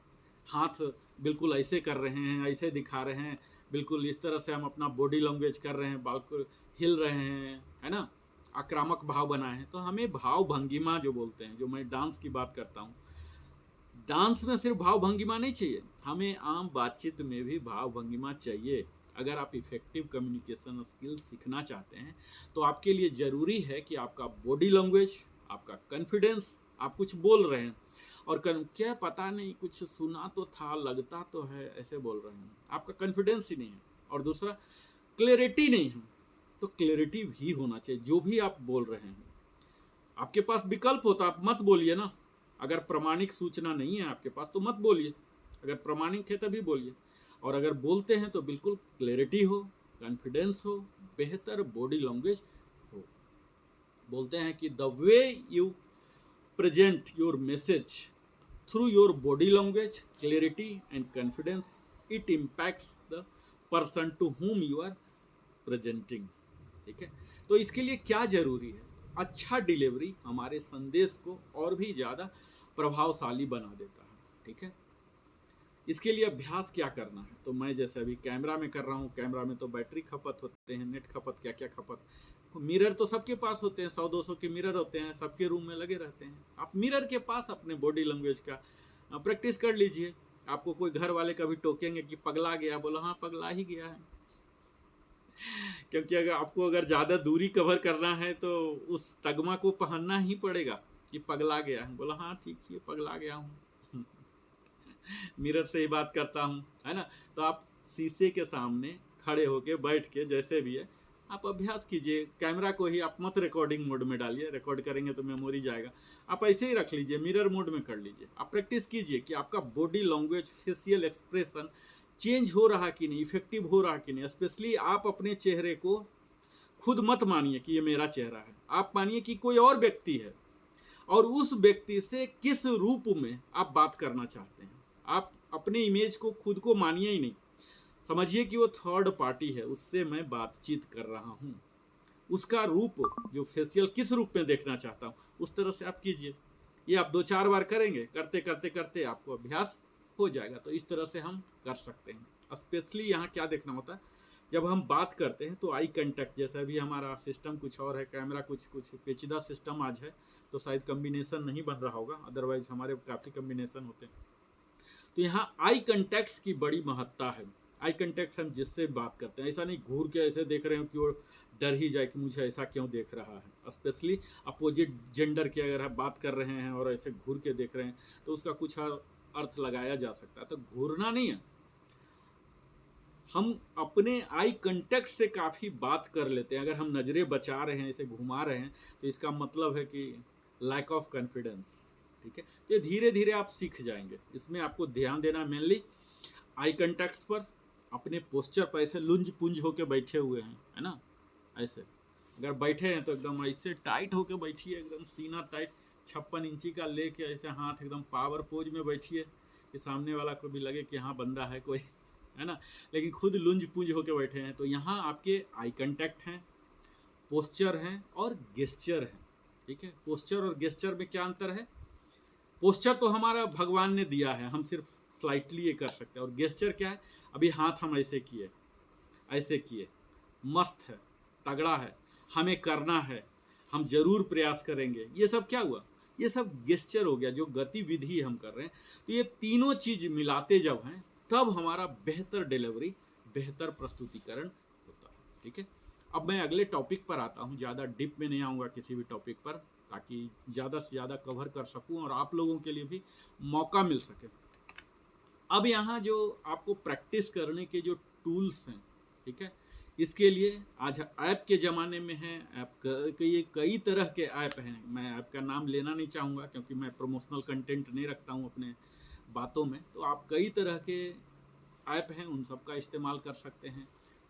हाथ बिल्कुल ऐसे कर रहे हैं, ऐसे दिखा रहे हैं, बिल्कुल इस तरह से हम अपना बॉडी लैंग्वेज कर रहे हैं, बाल को हिल रहे हैं, है ना, आक्रामक भाव बनाए हैं, तो हमें भाव भंगिमा जो बोलते हैं, जो मैं डांस की बात करता हूँ, डांस में सिर्फ भाव भंगिमा नहीं चाहिए, हमें आम बातचीत में भी भाव भंगिमा चाहिए। अगर आप इफेक्टिव कम्युनिकेशन स्किल सीखना चाहते हैं तो आपके लिए ज़रूरी है कि आपका बॉडी लैंग्वेज, आपका कॉन्फिडेंस, आप कुछ बोल रहे हैं और क्या पता नहीं कुछ सुना तो था, लगता तो है, ऐसे बोल रहे हैं, आपका कॉन्फिडेंस ही नहीं है। और दूसरा, क्लैरिटी नहीं है। तो क्लैरिटी भी होना चाहिए जो भी आप बोल रहे हैं। आपके पास विकल्प होता, आप मत बोलिए ना। अगर प्रमाणिक सूचना नहीं है आपके पास तो मत बोलिए, अगर प्रमाणिक है तभी बोलिए। और अगर बोलते हैं तो बिल्कुल क्लैरिटी हो, कॉन्फिडेंस हो, बेहतर बॉडी लैंग्वेज हो। बोलते हैं कि the way you present your message through your body language, clarity and confidence, it impacts the person to whom you are presenting. ठीक है, तो इसके लिए क्या जरूरी है? अच्छा डिलीवरी हमारे संदेश को और भी ज़्यादा प्रभावशाली बना देता है। ठीक है, इसके लिए अभ्यास क्या करना है? तो मैं जैसे अभी कैमरा में कर रहा हूँ, कैमरा में तो बैटरी खपत होते हैं, नेट खपत, क्या क्या खपत, मिरर तो सबके पास होते हैं, 100-200 के मिरर होते हैं, सबके रूम में लगे रहते हैं। आप मिरर के पास अपने बॉडी लैंग्वेज का प्रैक्टिस कर लीजिए। आपको कोई घर वाले कभी टोकेंगे कि पगला गया, बोलो हाँ पगला ही गया है। क्योंकि अगर आपको ज़्यादा दूरी कवर करना है तो उस तगमा को पहनना ही पड़ेगा कि पगला गया है। बोला हाँ ठीक है, पगला गया हूँ। मिरर से ही बात करता हूँ, है ना। तो आप शीशे के सामने खड़े होके, बैठ के, जैसे भी है आप अभ्यास कीजिए। कैमरा को ही आप मत रिकॉर्डिंग मोड में डालिए, रिकॉर्ड करेंगे तो मेमोरी जाएगा। आप ऐसे ही रख लीजिए, मिरर मोड में कर लीजिए। आप प्रैक्टिस कीजिए कि आपका body language, facial expression change हो रहा कि नहीं, इफेक्टिव हो रहा कि नहीं। स्पेशली आप अपने चेहरे को खुद मत मानिए कि ये मेरा चेहरा है, आप मानिए कि कोई और व्यक्ति है और उस व्यक्ति से किस रूप में आप बात करना चाहते हैं। आप अपने इमेज को खुद को मानिए ही नहीं, समझिए कि वो थर्ड पार्टी है, उससे मैं बातचीत कर रहा हूँ। उसका रूप, जो फेशियल किस रूप में देखना चाहता हूँ, उस तरह से आप कीजिए। ये आप 2-4 बार करेंगे, करते करते करते आपको अभ्यास हो जाएगा। तो इस तरह से हम कर सकते हैं। स्पेशली यहाँ क्या देखना होता है, जब हम बात करते हैं तो आई कांटेक्ट, जैसे अभी हमारा सिस्टम कुछ और है, कैमरा कुछ पेचीदा सिस्टम आज है, तो शायद कम्बिनेशन नहीं बन रहा होगा, अदरवाइज हमारे काफ़ी कम्बिनेशन होते हैं। तो यहाँ आई कांटेक्ट की बड़ी महत्ता है। आई कांटेक्ट हम जिससे बात करते हैं, ऐसा नहीं घूर के ऐसे देख रहे हो कि वो डर ही जाए कि मुझे ऐसा क्यों देख रहा है। स्पेशली अपोजिट जेंडर की अगर आप बात कर रहे हैं और ऐसे घूर के देख रहे हैं तो उसका कुछ अर्थ लगाया जा सकता है। तो घूरना नहीं है, हम अपने आई कांटेक्ट से काफ़ी बात कर लेते हैं। अगर हम नज़रें बचा रहे हैं, इसे घुमा रहे हैं, तो इसका मतलब है कि लैक ऑफ कॉन्फिडेंस। ठीक है, तो धीरे धीरे आप सीख जाएंगे। इसमें आपको ध्यान देना मेनली आई कांटेक्ट पर, अपने पोस्चर पर। ऐसे लुंज पुंज होके बैठे हुए हैं, है ना, ऐसे अगर बैठे हैं तो एकदम ऐसे टाइट होके बैठिए, एकदम सीना टाइट, 56 इंची का लेके ऐसे हाथ एकदम पावर पोज में बैठिए कि सामने वाला को भी लगे कि हाँ बंदा है कोई। है ना, लेकिन खुद लुंज पुंज होके बैठे हैं। तो यहाँ आपके आई कांटेक्ट हैं, पोस्चर हैं और गेस्चर हैं। ठीक है, पोस्चर और गेस्चर में क्या अंतर है? पोस्चर तो हमारा भगवान ने दिया है, हम सिर्फ स्लाइटली ये कर सकते हैं। और गेस्चर क्या है? अभी हाथ हम ऐसे किए, ऐसे किए, मस्त है, तगड़ा है, हमें करना है, हम जरूर प्रयास करेंगे, ये सब क्या हुआ? ये सब गेस्चर हो गया, जो गतिविधि हम कर रहे हैं। तो ये तीनों चीज मिलाते जब हैं तब हमारा बेहतर डिलीवरी, बेहतर प्रस्तुतिकरण होता है। ठीक है, अब मैं अगले टॉपिक पर आता हूँ। ज़्यादा डीप में नहीं आऊँगा किसी भी टॉपिक पर, ताकि ज़्यादा से ज़्यादा कवर कर सकूँ और आप लोगों के लिए भी मौका मिल सके। अब यहाँ जो आपको प्रैक्टिस करने के जो टूल्स हैं, ठीक है, इसके लिए आज ऐप के ज़माने में है। ऐप कई तरह के ऐप हैं। मैं ऐप का नाम लेना नहीं चाहूँगा क्योंकि मैं प्रमोशनल कंटेंट नहीं रखता हूँ अपने बातों में। तो आप कई तरह के ऐप हैं, उन सब का इस्तेमाल कर सकते हैं।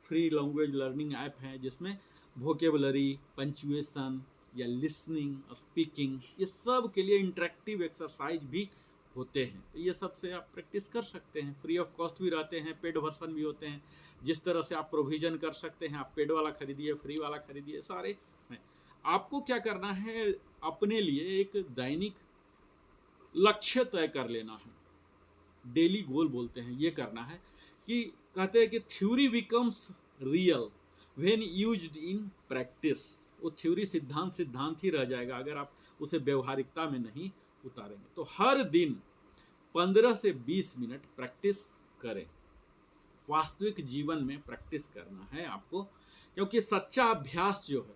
फ्री लैंग्वेज लर्निंग ऐप है जिसमें वोकेबलरी, पंचुएशन या लिसनिंग, स्पीकिंग, ये सब के लिए इंटरेक्टिव एक्सरसाइज भी होते हैं। तो ये सब से आप प्रैक्टिस कर सकते हैं। फ्री ऑफ कॉस्ट भी रहते हैं, पेड वर्जन भी होते हैं। जिस तरह से आप प्रोविज़न कर सकते हैं, आप पेड वाला खरीदिए, फ्री वाला खरीदिए, सारे हैं। आपको क्या करना है? अपने लिए एक दैनिक लक्ष्य तय कर लेना है, डेली गोल बोलते हैं। ये करना है कि कहते हैं कि theory becomes real when used in practice. वो थ्योरी सिद्धांत ही रह जाएगा अगर आप उसे व्यवहारिकता में नहीं उतारेंगे। तो हर दिन 15 से 20 मिनट प्रैक्टिस करें। वास्तविक जीवन में प्रैक्टिस करना है आपको, क्योंकि सच्चा अभ्यास जो है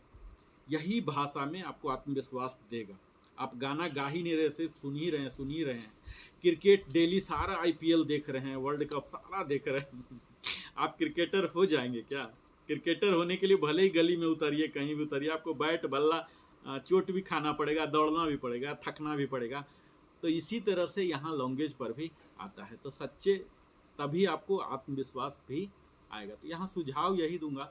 यही भाषा में आपको आत्मविश्वास देगा। आप गाना गा ही नहीं रहे, सिर्फ सुन ही रहे हैं। क्रिकेट डेली सारा IPL देख रहे हैं, वर्ल्ड कप सारा देख रहे हैं। आप क्रिकेटर हो जाएंगे क्या? क्रिकेटर होने के लिए भले ही गली में उतरिए, कहीं भी उतरिए, आपको बैट बल्ला चोट भी खाना पड़ेगा, दौड़ना भी पड़ेगा, थकना भी पड़ेगा। तो इसी तरह से यहाँ लैंग्वेज पर भी आता है। तो सच्चे तभी आपको आत्मविश्वास भी आएगा। तो यहाँ सुझाव यही दूंगा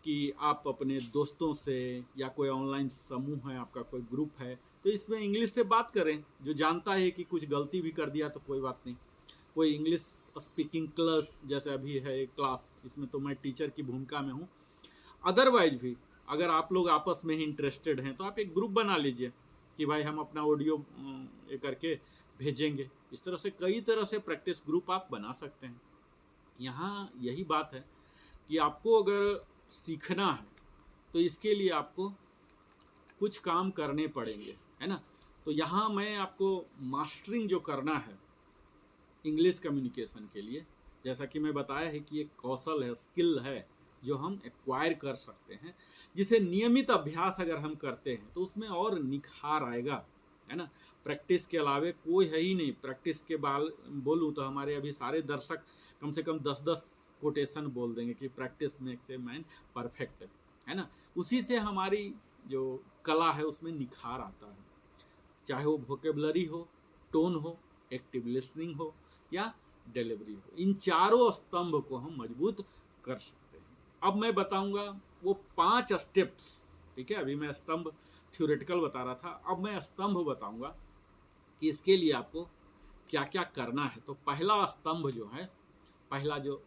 कि आप अपने दोस्तों से या कोई ऑनलाइन समूह है, आपका कोई ग्रुप है, तो इसमें इंग्लिश से बात करें। जो जानता है कि कुछ गलती भी कर दिया तो कोई बात नहीं, कोई इंग्लिश स्पीकिंग क्लब जैसे अभी है एक क्लास, इसमें तो मैं टीचर की भूमिका में हूँ। अदरवाइज भी अगर आप लोग आपस में ही इंटरेस्टेड हैं तो आप एक ग्रुप बना लीजिए कि भाई हम अपना ऑडियो ये करके भेजेंगे। इस तरह से कई तरह से प्रैक्टिस ग्रुप आप बना सकते हैं। यहाँ यही बात है कि आपको अगर सीखना है तो इसके लिए आपको कुछ काम करने पड़ेंगे, है ना। तो यहाँ मैं आपको मास्टरिंग जो करना है इंग्लिश कम्युनिकेशन के लिए, जैसा कि मैं बताया है कि एक कौशल है, स्किल है जो हम एक्वायर कर सकते हैं, जिसे नियमित अभ्यास अगर हम करते हैं तो उसमें और निखार आएगा, है ना। प्रैक्टिस के अलावे कोई है ही नहीं। प्रैक्टिस के बोलूँ तो हमारे अभी सारे दर्शक कम से कम 10-10 कोटेशन बोल देंगे कि practice makes a man perfect, है ना। उसी से हमारी जो कला है उसमें निखार आता है, चाहे वो वोकेबलरी हो, टोन हो, एक्टिव लिसनिंग हो या डिलीवरी हो। इन चारों स्तंभ को हम मजबूत कर सकते हैं। अब मैं बताऊंगा वो 5 स्टेप्स, ठीक है। अभी मैं स्तंभ थ्योरेटिकल बता रहा था, अब मैं स्तंभ बताऊंगा कि इसके लिए आपको क्या क्या करना है। तो पहला स्तंभ जो है, पहला जो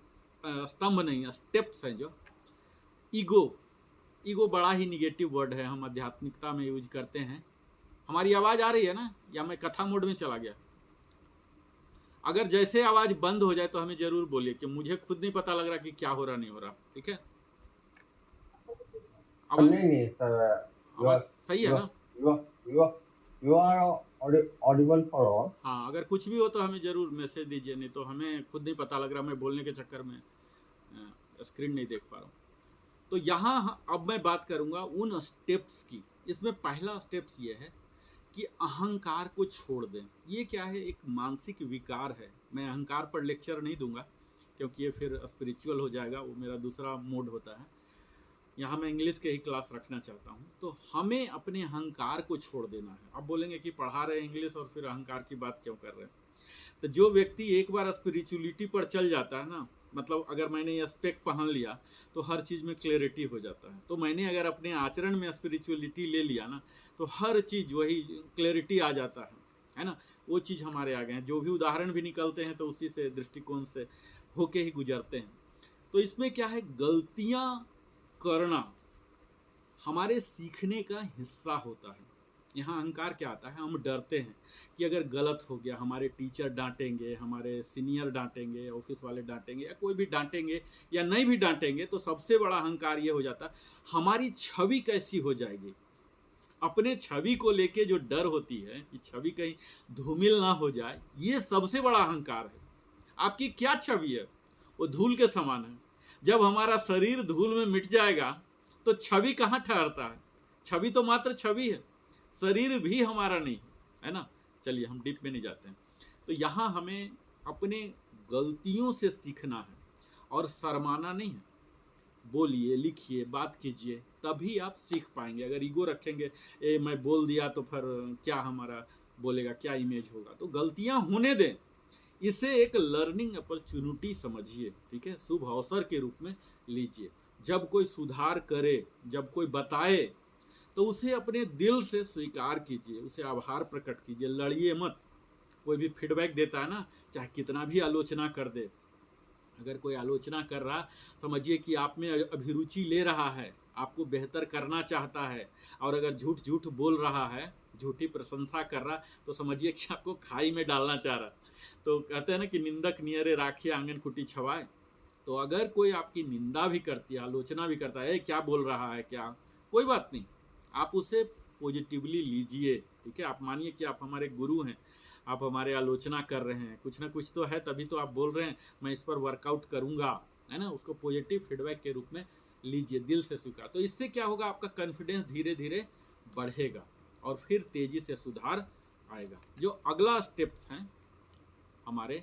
स्तंभ नहीं, स्टेप्स हैं जो ईगो बड़ा ही निगेटिव वर्ड है, हम आध्यात्मिकता में यूज करते हैं। हमारी आवाज़ आ रही है ना, या मैं कथा मोड में चला गया? अगर जैसे आवाज़ बंद हो जाए तो हमें ज़रूर बोलिए कि मुझे खुद नहीं पता लग रहा कि क्या हो रहा नहीं हो रहा, ठीक है। नहीं सर, आवाज़ सही है ना? you are audible for all। हाँ, अगर कुछ भी हो तो हमें ज़रूर मैसेज दीजिए, नहीं तो हमें खुद नहीं पता लग रहा, मैं बोलने के चक्कर में स्क्रीन नहीं देख पा रहा हूँ। तो यहाँ अब मैं बात करूँगा उन स्टेप्स की। इसमें पहला स्टेप्स ये है कि अहंकार को छोड़ दें। ये क्या है? एक मानसिक विकार है। मैं अहंकार पर लेक्चर नहीं दूंगा क्योंकि ये फिर स्पिरिचुअल हो जाएगा, वो मेरा दूसरा मोड होता है। यहाँ मैं इंग्लिश के ही क्लास रखना चाहता हूँ। तो हमें अपने अहंकार को छोड़ देना है। आप बोलेंगे कि पढ़ा रहे इंग्लिश और फिर अहंकार की बात क्यों कर रहे हैं? तो जो व्यक्ति एक बार स्पिरिचुअलिटी पर चल जाता है ना, मतलब अगर मैंने ये स्पेक पहन लिया तो हर चीज़ में क्लैरिटी हो जाता है। तो मैंने अगर अपने आचरण में स्पिरिचुअलिटी ले लिया ना, तो हर चीज़ वही क्लैरिटी आ जाता है ना। वो चीज़ हमारे आ गए हैं। जो भी उदाहरण भी निकलते हैं तो उसी से दृष्टिकोण से होके ही गुजरते हैं। तो इसमें क्या है, गलतियां करना हमारे सीखने का हिस्सा होता है। यहाँ अहंकार क्या आता है, हम डरते हैं कि अगर गलत हो गया, हमारे टीचर डांटेंगे, हमारे सीनियर डांटेंगे, ऑफिस वाले डांटेंगे, या कोई भी डांटेंगे या नहीं भी डांटेंगे, तो सबसे बड़ा अहंकार ये हो जाता है हमारी छवि कैसी हो जाएगी। अपने छवि को लेके जो डर होती है कि छवि कहीं धूमिल ना हो जाए, ये सबसे बड़ा अहंकार है। आपकी क्या छवि है, वो धूल के समान है। जब हमारा शरीर धूल में मिट जाएगा तो छवि कहाँ ठहरता है, छवि तो मात्र छवि है, शरीर भी हमारा नहीं है ना। चलिए हम डीप में नहीं जाते हैं। तो यहाँ हमें अपने गलतियों से सीखना है और शर्माना नहीं है। बोलिए, लिखिए, बात कीजिए, तभी आप सीख पाएंगे। अगर ईगो रखेंगे, ए मैं बोल दिया तो फिर क्या हमारा बोलेगा, क्या इमेज होगा, तो गलतियां होने दें। इसे एक लर्निंग अपॉर्चुनिटी समझिए, ठीक है, शुभ अवसर के रूप में लीजिए। जब कोई सुधार करे, जब कोई बताए, तो उसे अपने दिल से स्वीकार कीजिए, उसे आभार प्रकट कीजिए, लड़िए मत। कोई भी फीडबैक देता है ना, चाहे कितना भी आलोचना कर दे, अगर कोई आलोचना कर रहा, समझिए कि आप में अभिरुचि ले रहा है, आपको बेहतर करना चाहता है। और अगर झूठ झूठ बोल रहा है, झूठी प्रशंसा कर रहा, तो समझिए कि आपको खाई में डालना चाह रहा। तो कहते हैं ना कि निंदक नियरे राखिए आंगन कुटी छवाए। तो अगर कोई आपकी निंदा भी करती है, आलोचना भी करता है, क्या बोल रहा है क्या, कोई बात नहीं, आप उसे पॉजिटिवली लीजिए, ठीक है। आप मानिए कि आप हमारे गुरु हैं, आप हमारे आलोचना कर रहे हैं, कुछ ना कुछ तो है, तभी तो आप बोल रहे हैं, मैं इस पर वर्कआउट करूंगा, है ना। उसको पॉजिटिव फीडबैक के रूप में लीजिए, दिल से स्वीकार। तो इससे क्या होगा, आपका कॉन्फिडेंस धीरे धीरे बढ़ेगा और फिर तेजी से सुधार आएगा। जो अगला स्टेप्स हैं हमारे,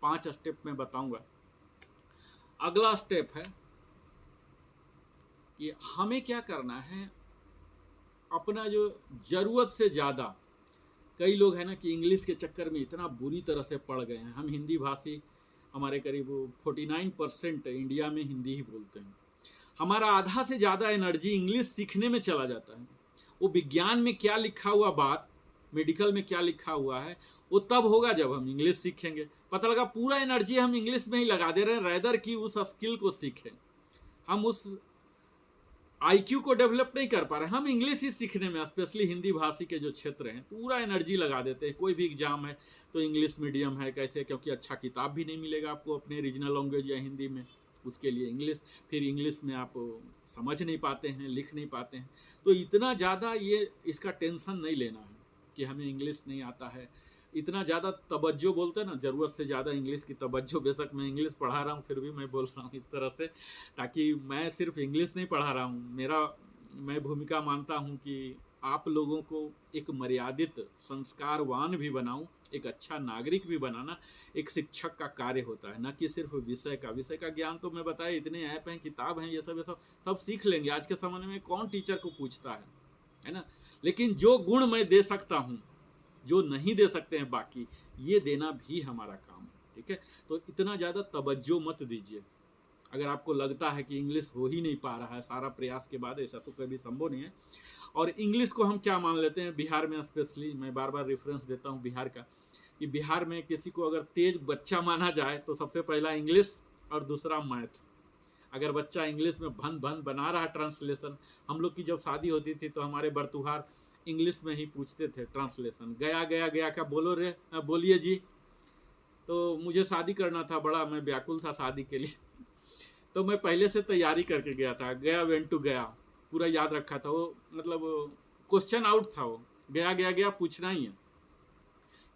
5 स्टेप में बताऊंगा। अगला स्टेप है कि हमें क्या करना है, अपना जो ज़रूरत से ज़्यादा, कई लोग हैं ना कि इंग्लिश के चक्कर में इतना बुरी तरह से पड़ गए हैं। हम हिंदी भाषी, हमारे करीब 49% इंडिया में हिंदी ही बोलते हैं। हमारा आधा से ज़्यादा एनर्जी इंग्लिश सीखने में चला जाता है। वो विज्ञान में क्या लिखा हुआ बात, मेडिकल में क्या लिखा हुआ है, वो तब होगा जब हम इंग्लिश सीखेंगे। पता लगा पूरा एनर्जी हम इंग्लिश में ही लगा दे रहे हैं, रैदर कि उस स्किल को सीखें। हम उस IQ को डेवलप नहीं कर पा रहे, हम इंग्लिश ही सीखने में, स्पेशली हिंदी भाषी के जो क्षेत्र हैं, पूरा एनर्जी लगा देते हैं। कोई भी एग्जाम है तो इंग्लिश मीडियम है, कैसे, क्योंकि अच्छा किताब भी नहीं मिलेगा आपको अपने रीजनल लैंग्वेज या हिंदी में, उसके लिए इंग्लिश, फिर इंग्लिश में आप समझ नहीं पाते हैं, लिख नहीं पाते हैं। तो इतना ज़्यादा ये इसका टेंशन नहीं लेना है कि हमें इंग्लिश नहीं आता है। इतना ज़्यादा तवज्जो बोलते हैं ना, ज़रूरत से ज़्यादा इंग्लिश की तवज्जो। बेशक मैं इंग्लिश पढ़ा रहा हूँ, फिर भी मैं बोल रहा हूँ इस तरह से, ताकि मैं सिर्फ इंग्लिश नहीं पढ़ा रहा हूँ, मैं भूमिका मानता हूँ कि आप लोगों को एक मर्यादित संस्कारवान भी बनाऊँ, एक अच्छा नागरिक भी बनाना एक शिक्षक का कार्य होता है, न कि सिर्फ विषय का ज्ञान। तो मैं बताया, इतने ऐप हैं, किताब हैं, ये सब सीख लेंगे। आज के समय में कौन टीचर को पूछता है ना। लेकिन जो गुण मैं दे सकता हूँ, जो नहीं दे सकते हैं बाकी, ये देना भी हमारा काम है, ठीक है। तो इतना ज़्यादा तवज्जो मत दीजिए। अगर आपको लगता है कि इंग्लिश हो ही नहीं पा रहा है सारा प्रयास के बाद, ऐसा तो कभी संभव नहीं है। और इंग्लिश को हम क्या मान लेते हैं, बिहार में स्पेशली, मैं बार बार रेफरेंस देता हूँ बिहार का, कि बिहार में किसी को अगर तेज बच्चा माना जाए तो सबसे पहला इंग्लिश और दूसरा मैथ। अगर बच्चा इंग्लिश में भन भन बना रहा ट्रांसलेशन, हम लोग की जब शादी होती थी तो हमारे बरतुहार इंग्लिश में ही पूछते थे ट्रांसलेशन, गया गया गया क्या बोलो रे, बोलिए जी। तो मुझे शादी करना था, बड़ा मैं व्याकुल था शादी के लिए, तो मैं पहले से तैयारी करके गया था। गया वेंट टू गया पूरा याद रखा था, वो मतलब क्वेश्चन आउट था, वो गया गया गया पूछना ही है,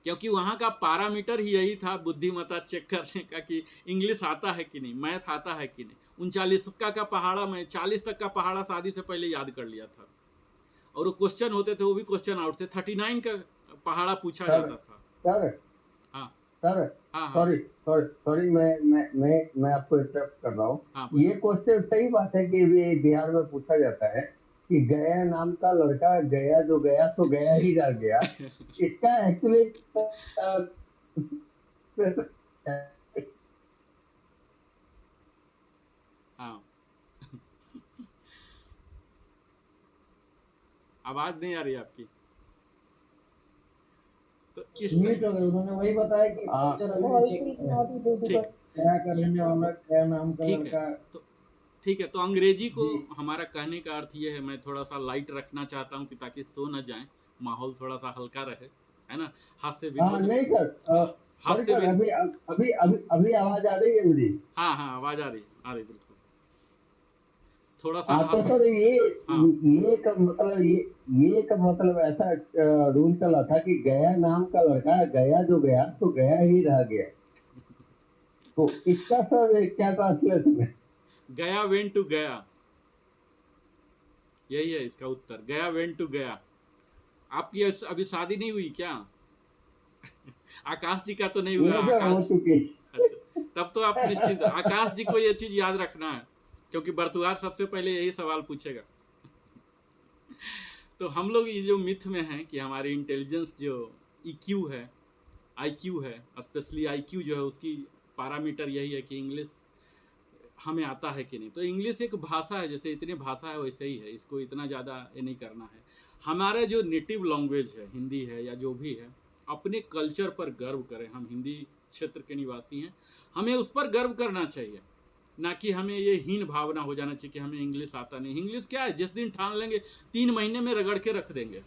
क्योंकि वहाँ का पैरामीटर ही यही था बुद्धिमत्ता चेक करने का कि इंग्लिश आता है कि नहीं, मैथ आता है कि नहीं। 39 का पहाड़ा मैं 40 तक का पहाड़ा शादी से पहले याद कर लिया था, और वो क्वेश्चन होते थे वो भी क्वेश्चन आउट थे। 39 का पहाड़ा पूछा जाता था। सर हाँ सर हाँ सॉरी मैं आपको इंटरप्ट कर रहा हाँ, हूँ। ये क्वेश्चन सही बात है कि ये बिहार में पूछा जाता है कि गया नाम का लड़का गया, जो गया तो गया ही रह गया। इसका एक्चुअली हाँ आवाज नहीं आ रही आपकी। तो इस म्यूट हो गए, उन्होंने वही बताया कि टीचर अभी भी चेक कर रहे हैं। ठीक, गया का रहने वाला, गया नाम का ठीक है। लड़का। तो ठीक है, तो अंग्रेजी को जी। हमारा कहने का अर्थ ये है, मैं थोड़ा सा लाइट रखना चाहता हूँ कि ताकि सो न जाए, माहौल थोड़ा सा हल्का रहे, है ना। हास्य हाँ विनोद, नहीं सर, हास्य सर विन अभी अभी अभी अभी आवाज आ रही है मेरी? हाँ हाँ, आवाज आ रही बिल्कुल। थोड़ा सा हाँ तो हास्य, सर हाँ ये का मतलब ऐसा रूल चला था कि गया नाम का लड़का गया जो गया तो गया ही रह गया। तो इसका सर क्या ट्रांसलेशन है? गया वेंट टू गया, यही है इसका उत्तर, गया वेंट टू गया। आपकी अभी शादी नहीं हुई क्या? आकाश जी का तो नहीं हुआ, नहीं सर, हो आकाश। चुकी। अच्छा, तब तो आप निश्चिंत, आकाश जी को ये चीज याद रखना है, क्योंकि बर्तुआर सबसे पहले यही सवाल पूछेगा। तो हम लोग ये जो मिथ में है कि हमारी इंटेलिजेंस जो EQ है, IQ है, स्पेशली IQ जो है, उसकी पैरामीटर यही है कि इंग्लिश हमें आता है कि नहीं। तो इंग्लिश एक भाषा है, जैसे इतनी भाषा है वैसे ही है, इसको इतना ज़्यादा ये नहीं करना है। हमारा जो नेटिव लैंग्वेज है, हिंदी है या जो भी है, अपने कल्चर पर गर्व करें। हम हिंदी क्षेत्र के निवासी हैं, हमें उस पर गर्व करना चाहिए, ना कि हमें ये हीन भावना हो जाना चाहिए कि हमें इंग्लिश आता नहीं। इंग्लिश क्या है, जिस दिन ठान लेंगे 3 महीने में रगड़ के रख देंगे,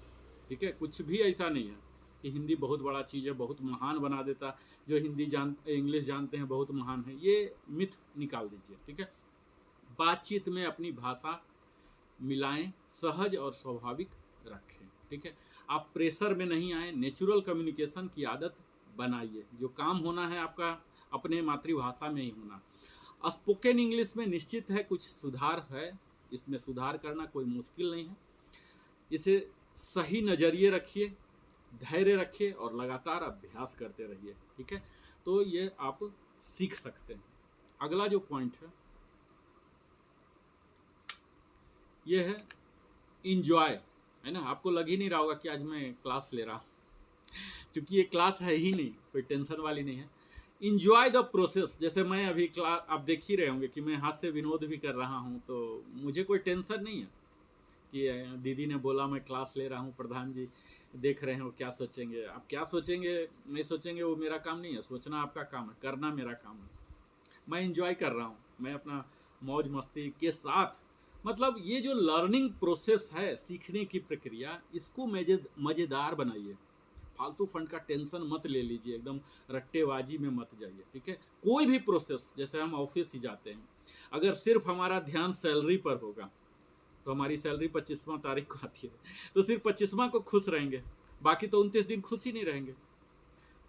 ठीक है। कुछ भी ऐसा नहीं है कि हिंदी बहुत बड़ा चीज़ है, बहुत महान बना देता, जो इंग्लिश जानते हैं बहुत महान है, ये मिथ निकाल दीजिए, ठीक है। बातचीत में अपनी भाषा मिलाएं, सहज और स्वाभाविक रखें, ठीक है। आप प्रेशर में नहीं आए, नेचुरल कम्युनिकेशन की आदत बनाइए। जो काम होना है आपका अपने मातृभाषा में ही होना। स्पोकन इंग्लिश में निश्चित है कुछ सुधार है, इसमें सुधार करना कोई मुश्किल नहीं है। इसे सही नज़रिए रखिए, धैर्य रखिए और लगातार अभ्यास करते रहिए, ठीक है। तो ये आप सीख सकते हैं। अगला जो पॉइंट है ये है इंजॉय, है ना। आपको लग ही नहीं रहा होगा कि आज मैं क्लास ले रहा हूँ, क्योंकि ये क्लास है ही नहीं, कोई टेंशन वाली नहीं है। Enjoy the process. जैसे मैं अभी क्लास, आप देख ही रहे होंगे कि मैं हाथ से विनोद भी कर रहा हूँ, तो मुझे कोई टेंशन नहीं है कि दीदी ने बोला मैं क्लास ले रहा हूँ, प्रधान जी देख रहे हैं वो क्या सोचेंगे। आप क्या सोचेंगे नहीं सोचेंगे वो मेरा काम नहीं है, सोचना आपका काम है, करना मेरा काम है। मैं इंजॉय कर रहा हूँ, मैं अपना मौज मस्ती के साथ, मतलब ये जो लर्निंग प्रोसेस है, सीखने की प्रक्रिया, इसको मज़ेदार बनाइए। फालतू फंड का टेंशन मत ले लीजिए, एकदम रट्टेबाजी में मत जाइए, ठीक है। कोई भी प्रोसेस, जैसे हम ऑफिस ही जाते हैं, अगर सिर्फ हमारा ध्यान सैलरी पर होगा, तो हमारी सैलरी 25वां तारीख को आती है, तो सिर्फ 25वां को खुश रहेंगे, बाकी तो 29 दिन खुश ही नहीं रहेंगे।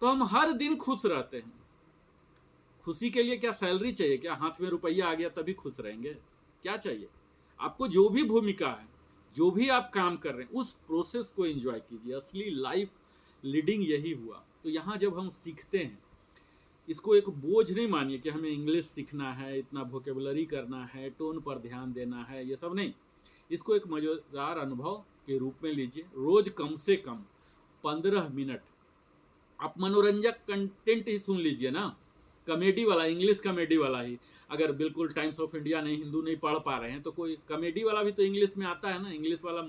तो हम हर दिन खुश रहते हैं। खुशी के लिए क्या सैलरी चाहिए? क्या हाथ में रुपया आ गया तभी खुश रहेंगे? क्या चाहिए आपको? जो भी भूमिका है, जो भी आप काम कर रहे हैं, उस प्रोसेस को एंजॉय कीजिए। असली लाइफ लीडिंग यही हुआ। तो यहाँ जब हम सीखते हैं, इसको एक बोझ नहीं मानिए कि हमें इंग्लिश सीखना है, इतना वोकेबुलरी करना है, टोन पर ध्यान देना है, ये सब नहीं। इसको एक मज़ेदार अनुभव के रूप में लीजिए। रोज़ कम से कम 15 मिनट आप मनोरंजक कंटेंट ही सुन लीजिए ना, कॉमेडी वाला, इंग्लिश कॉमेडी वाला ही। अगर बिल्कुल टाइम्स ऑफ इंडिया नहीं, हिंदू नहीं पढ़ पा रहे हैं, तो कोई कॉमेडी वाला भी तो इंग्लिश में आता है ना। इंग्लिश वाला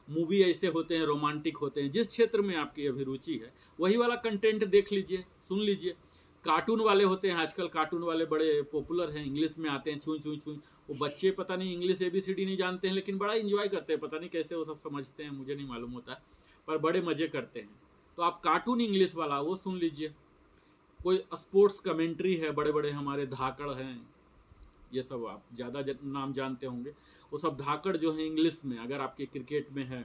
मूवी ऐसे होते हैं, रोमांटिक होते हैं। जिस क्षेत्र में आपकी अभिरुचि है वही वाला कंटेंट देख लीजिए, सुन लीजिए। कार्टून वाले होते हैं, आजकल कार्टून वाले बड़े पॉपुलर हैं, इंग्लिश में आते हैं, छुई छुई छुई। वो बच्चे पता नहीं इंग्लिश ABCD नहीं जानते हैं, लेकिन बड़ा इंजॉय करते हैं। पता नहीं कैसे वो सब समझते हैं, मुझे नहीं मालूम होता है, पर बड़े मज़े करते हैं। तो आप कार्टून इंग्लिश वाला वो सुन लीजिए। कोई स्पोर्ट्स कमेंट्री है, बड़े बड़े हमारे धाकड़ हैं, ये सब आप ज़्यादा नाम जानते होंगे। वो सब धाकड़ जो है इंग्लिश में, अगर आपके क्रिकेट में है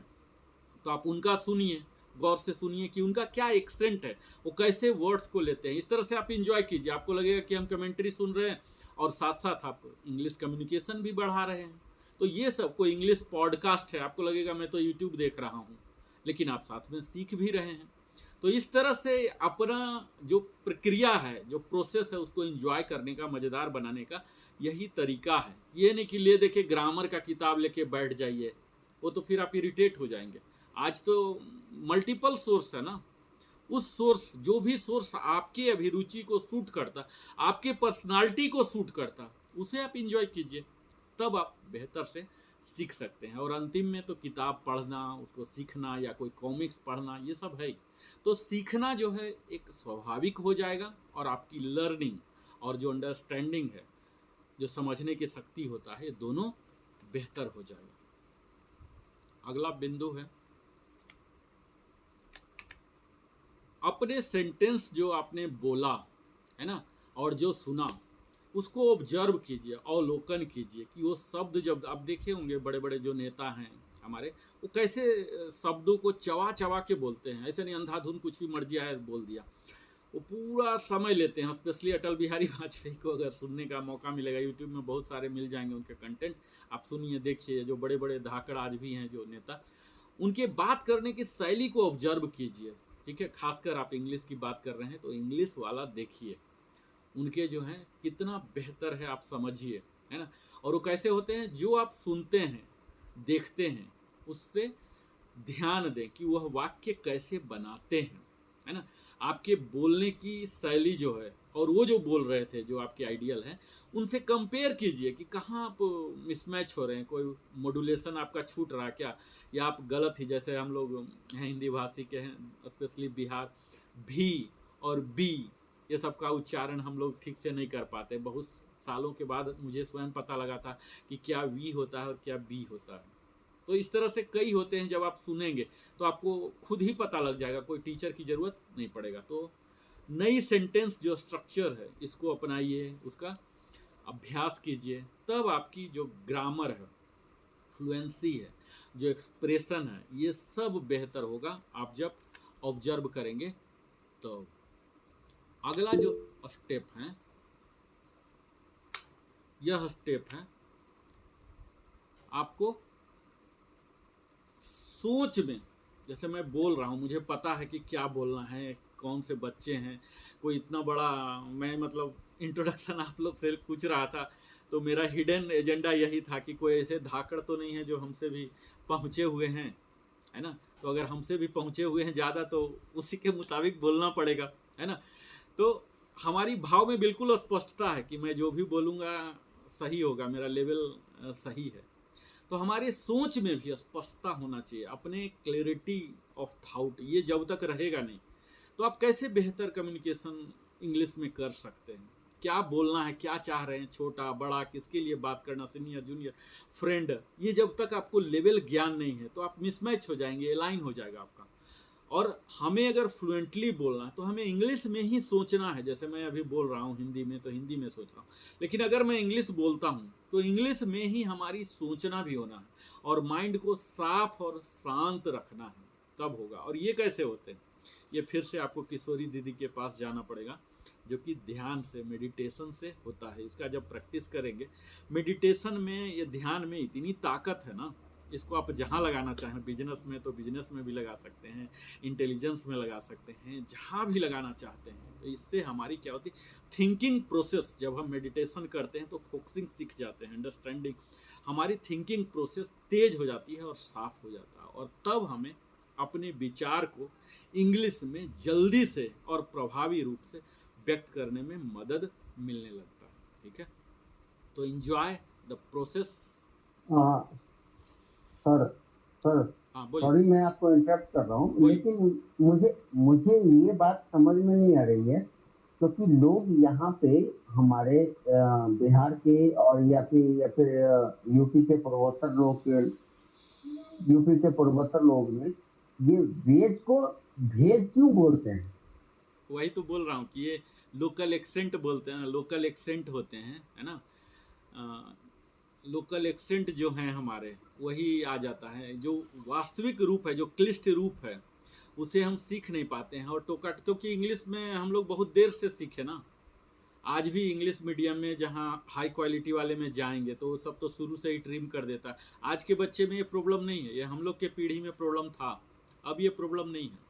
तो आप उनका सुनिए, गौर से सुनिए कि उनका क्या एक्सेंट है, वो कैसे वर्ड्स को लेते हैं। इस तरह से आप इंजॉय कीजिए। आपको लगेगा कि हम कमेंट्री सुन रहे हैं और साथ साथ आप इंग्लिश कम्युनिकेशन भी बढ़ा रहे हैं। तो ये सब कोई इंग्लिश पॉडकास्ट है, आपको लगेगा मैं तो यूट्यूब देख रहा हूँ, लेकिन आप साथ में सीख भी रहे हैं। तो इस तरह से अपना जो प्रक्रिया है, जो प्रोसेस है, उसको एंजॉय करने का, मज़ेदार बनाने का यही तरीका है। ये नहीं कि ले देखिए ग्रामर का किताब लेके बैठ जाइए, वो तो फिर आप इरिटेट हो जाएंगे। आज तो मल्टीपल सोर्स है ना, उस सोर्स, जो भी सोर्स आपके अभिरुचि को सूट करता, आपके पर्सनालिटी को सूट करता, उसे आप इंजॉय कीजिए, तब आप बेहतर से सीख सकते हैं। और अंतिम में तो किताब पढ़ना, उसको सीखना या कोई कॉमिक्स पढ़ना, ये सब है ही। तो सीखना जो है एक स्वाभाविक हो जाएगा और आपकी लर्निंग, और जो अंडरस्टैंडिंग है, जो समझने की शक्ति होता है, ये दोनों बेहतर हो जाएगा। अगला बिंदु है अपने सेंटेंस जो आपने बोला है ना और जो सुना उसको ऑब्जर्व कीजिए, अवलोकन कीजिए कि वो शब्द, जब आप देखे होंगे बड़े बड़े जो नेता हैं हमारे, वो कैसे शब्दों को चबा चबा के बोलते हैं। ऐसे नहीं अंधाधुंध कुछ भी मर्जी आया बोल दिया, वो पूरा समय लेते हैं। स्पेशली अटल बिहारी वाजपेयी को अगर सुनने का मौका मिलेगा, यूट्यूब में बहुत सारे मिल जाएंगे उनके कंटेंट, आप सुनिए, देखिए। जो बड़े बड़े धाकड़ आज भी हैं जो नेता, उनके बात करने की शैली को ऑब्जर्व कीजिए, ठीक है। खासकर आप इंग्लिश की बात कर रहे हैं तो इंग्लिश वाला देखिए, उनके जो हैं कितना बेहतर है आप समझिए, है ना। और वो कैसे होते हैं, जो आप सुनते हैं देखते हैं उससे ध्यान दें कि वह वाक्य कैसे बनाते हैं, है ना। आपके बोलने की शैली जो है और वो जो बोल रहे थे जो आपके आइडियल हैं, उनसे कंपेयर कीजिए कि कहाँ आप मिसमैच हो रहे हैं, कोई मॉड्यूलेशन आपका छूट रहा है क्या, या आप गलत ही, जैसे हम लोग हैं हिंदी भाषी के हैं, स्पेशली बिहार, भी और बी ये सब का उच्चारण हम लोग ठीक से नहीं कर पाते। बहुत सालों के बाद मुझे स्वयं पता लगा था कि क्या वी होता है और क्या बी होता है। तो इस तरह से कई होते हैं, जब आप सुनेंगे तो आपको खुद ही पता लग जाएगा, कोई टीचर की ज़रूरत नहीं पड़ेगा। तो नई सेंटेंस जो स्ट्रक्चर है इसको अपनाइए, उसका अभ्यास कीजिए, तब आपकी जो ग्रामर है, फ्लुएंसी है, जो एक्सप्रेशन है, ये सब बेहतर होगा आप जब ऑब्जर्व करेंगे। तो अगला जो स्टेप है, यह स्टेप है आपको सोच में, जैसे मैं बोल रहा हूँ, मुझे पता है कि क्या बोलना है, कौन से बच्चे हैं, कोई इतना बड़ा, मैं मतलब इंट्रोडक्शन आप लोग से पूछ रहा था तो मेरा हिडन एजेंडा यही था कि कोई ऐसे धाकड़ तो नहीं है जो हमसे भी पहुँचे हुए हैं, है ना। तो अगर हमसे भी पहुँचे हुए हैं ज़्यादा तो उसी के मुताबिक बोलना पड़ेगा, है ना। तो हमारी भाव में बिल्कुल स्पष्टता है कि मैं जो भी बोलूँगा सही होगा, मेरा लेवल सही है। तो हमारे सोच में भी स्पष्टता होना चाहिए, अपने क्लैरिटी ऑफ थॉट, ये जब तक रहेगा नहीं तो आप कैसे बेहतर कम्युनिकेशन इंग्लिश में कर सकते हैं, क्या बोलना है, क्या चाह रहे हैं, छोटा बड़ा, किसके लिए बात करना, सीनियर जूनियर फ्रेंड, ये जब तक आपको लेवल ज्ञान नहीं है तो आप मिसमैच हो जाएंगे, अलाइन हो जाएगा आपका। और हमें अगर फ्लुएंटली बोलना है तो हमें इंग्लिश में ही सोचना है। जैसे मैं अभी बोल रहा हूँ हिंदी में तो हिंदी में सोच रहा हूँ, लेकिन अगर मैं इंग्लिश बोलता हूँ तो इंग्लिश में ही हमारी सोचना भी होना है और माइंड को साफ और शांत रखना है, तब होगा। और ये कैसे होते हैं, ये फिर से आपको किशोरी दीदी के पास जाना पड़ेगा, जो कि ध्यान से, मेडिटेशन से होता है। इसका जब प्रैक्टिस करेंगे, मेडिटेशन में, ये ध्यान में इतनी ताकत है ना, इसको आप जहाँ लगाना चाहें, बिजनेस में तो बिजनेस में भी लगा सकते हैं, इंटेलिजेंस में लगा सकते हैं, जहाँ भी लगाना चाहते हैं। तो इससे हमारी क्या होती, थिंकिंग प्रोसेस, जब हम मेडिटेशन करते हैं तो फोकसिंग सीख जाते हैं, अंडरस्टैंडिंग, हमारी थिंकिंग प्रोसेस तेज हो जाती है और साफ हो जाता है, और तब हमें अपने विचार को इंग्लिश में जल्दी से और प्रभावी रूप से व्यक्त करने में मदद मिलने लगता है, ठीक है। तो enjoy the process. Sir sir हाँ बोलिए। सॉरी, मैं आपको इंटरप्ट कर रहा हूँ, बोलिए। लेकिन मुझे ये बात समझ में नहीं आ रही है, क्योंकि लोग यहाँ पे हमारे बिहार के और या फिर यूपी के पूर्वोत्तर लोग में ये वेज को भेज क्यों बोलते हैं? वही तो बोल रहा हूँ कि ये लोकल एक्सेंट बोलते हैं, लोकल एक्सेंट होते हैं, है ना। लोकल एक्सेंट जो हैं हमारे, वही आ जाता है। जो वास्तविक रूप है, जो क्लिष्ट रूप है, उसे हम सीख नहीं पाते हैं। और टोका, क्योंकि इंग्लिश में हम लोग बहुत देर से सीखे ना। आज भी इंग्लिश मीडियम में जहाँ हाई क्वालिटी वाले में जाएंगे तो वो सब तो शुरू से ही ट्रिम कर देता है। आज के बच्चे में ये प्रॉब्लम नहीं है, ये हम लोग के पीढ़ी में प्रॉब्लम था, अब ये प्रॉब्लम नहीं है।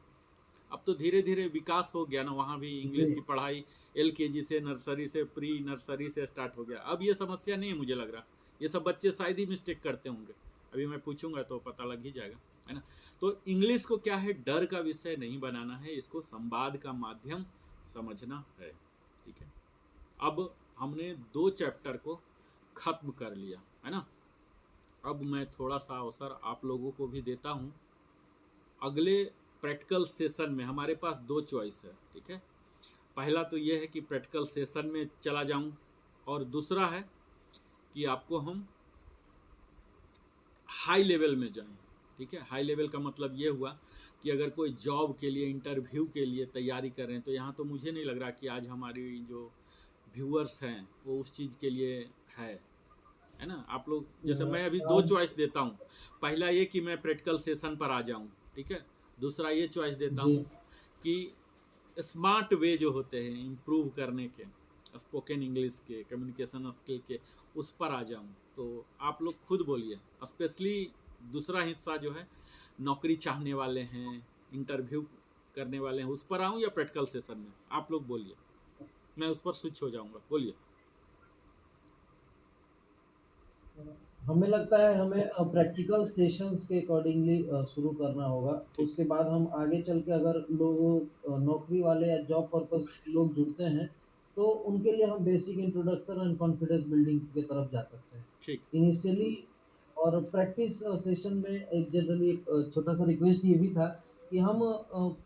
अब तो धीरे धीरे विकास हो गया ना, वहाँ भी इंग्लिश की पढ़ाई LKG से, नर्सरी से, प्री नर्सरी से स्टार्ट हो गया। अब ये समस्या नहीं है, मुझे लग रहा ये सब बच्चे शायद ही मिस्टेक करते होंगे, अभी मैं पूछूंगा तो पता लग ही जाएगा, है ना। तो इंग्लिश को क्या है, डर का विषय नहीं बनाना है, इसको संवाद का माध्यम समझना है, ठीक है। अब हमने 2 चैप्टर को खत्म कर लिया, है ना। अब मैं थोड़ा सा अवसर आप लोगों को भी देता हूँ। अगले प्रैक्टिकल सेशन में हमारे पास 2 चॉइस है, ठीक है। पहला तो ये है कि प्रैक्टिकल सेशन में चला जाऊं, और दूसरा है कि आपको हम हाई लेवल में जाएं। ठीक है, हाई लेवल का मतलब ये हुआ कि अगर कोई जॉब के लिए, इंटरव्यू के लिए तैयारी कर रहे हैं, तो यहाँ तो मुझे नहीं लग रहा कि आज हमारी जो व्यूअर्स हैं वो उस चीज़ के लिए है ना। आप लोग जैसे, मैं अभी दो चॉइस देता हूँ, पहला ये कि मैं प्रैक्टिकल सेशन पर आ जाऊँ, ठीक है, दूसरा ये चॉइस देता जी हूँ कि स्मार्ट वे जो होते हैं इम्प्रूव करने के, स्पोकन इंग्लिश के, कम्युनिकेशन स्किल के, उस पर आ जाऊँ। तो आप लोग खुद बोलिए, स्पेशली दूसरा हिस्सा जो है नौकरी चाहने वाले हैं, इंटरव्यू करने वाले हैं, उस पर आऊँ या प्रैक्टिकल सेशन में, आप लोग बोलिए, मैं उस पर स्विच हो जाऊँगा, बोलिए। हमें लगता है हमें प्रैक्टिकल सेशंस के अकॉर्डिंगली शुरू करना होगा। ठीक। उसके बाद हम आगे चल के अगर लोग नौकरी वाले या जॉब पर्पस लोग जुड़ते हैं, तो उनके लिए हम basic introduction and confidence building की तरफ जा सकते हैं ठीक। इनिशियली। और प्रैक्टिस सेशन में एक जनरली एक छोटा सा रिक्वेस्ट ये भी था कि हम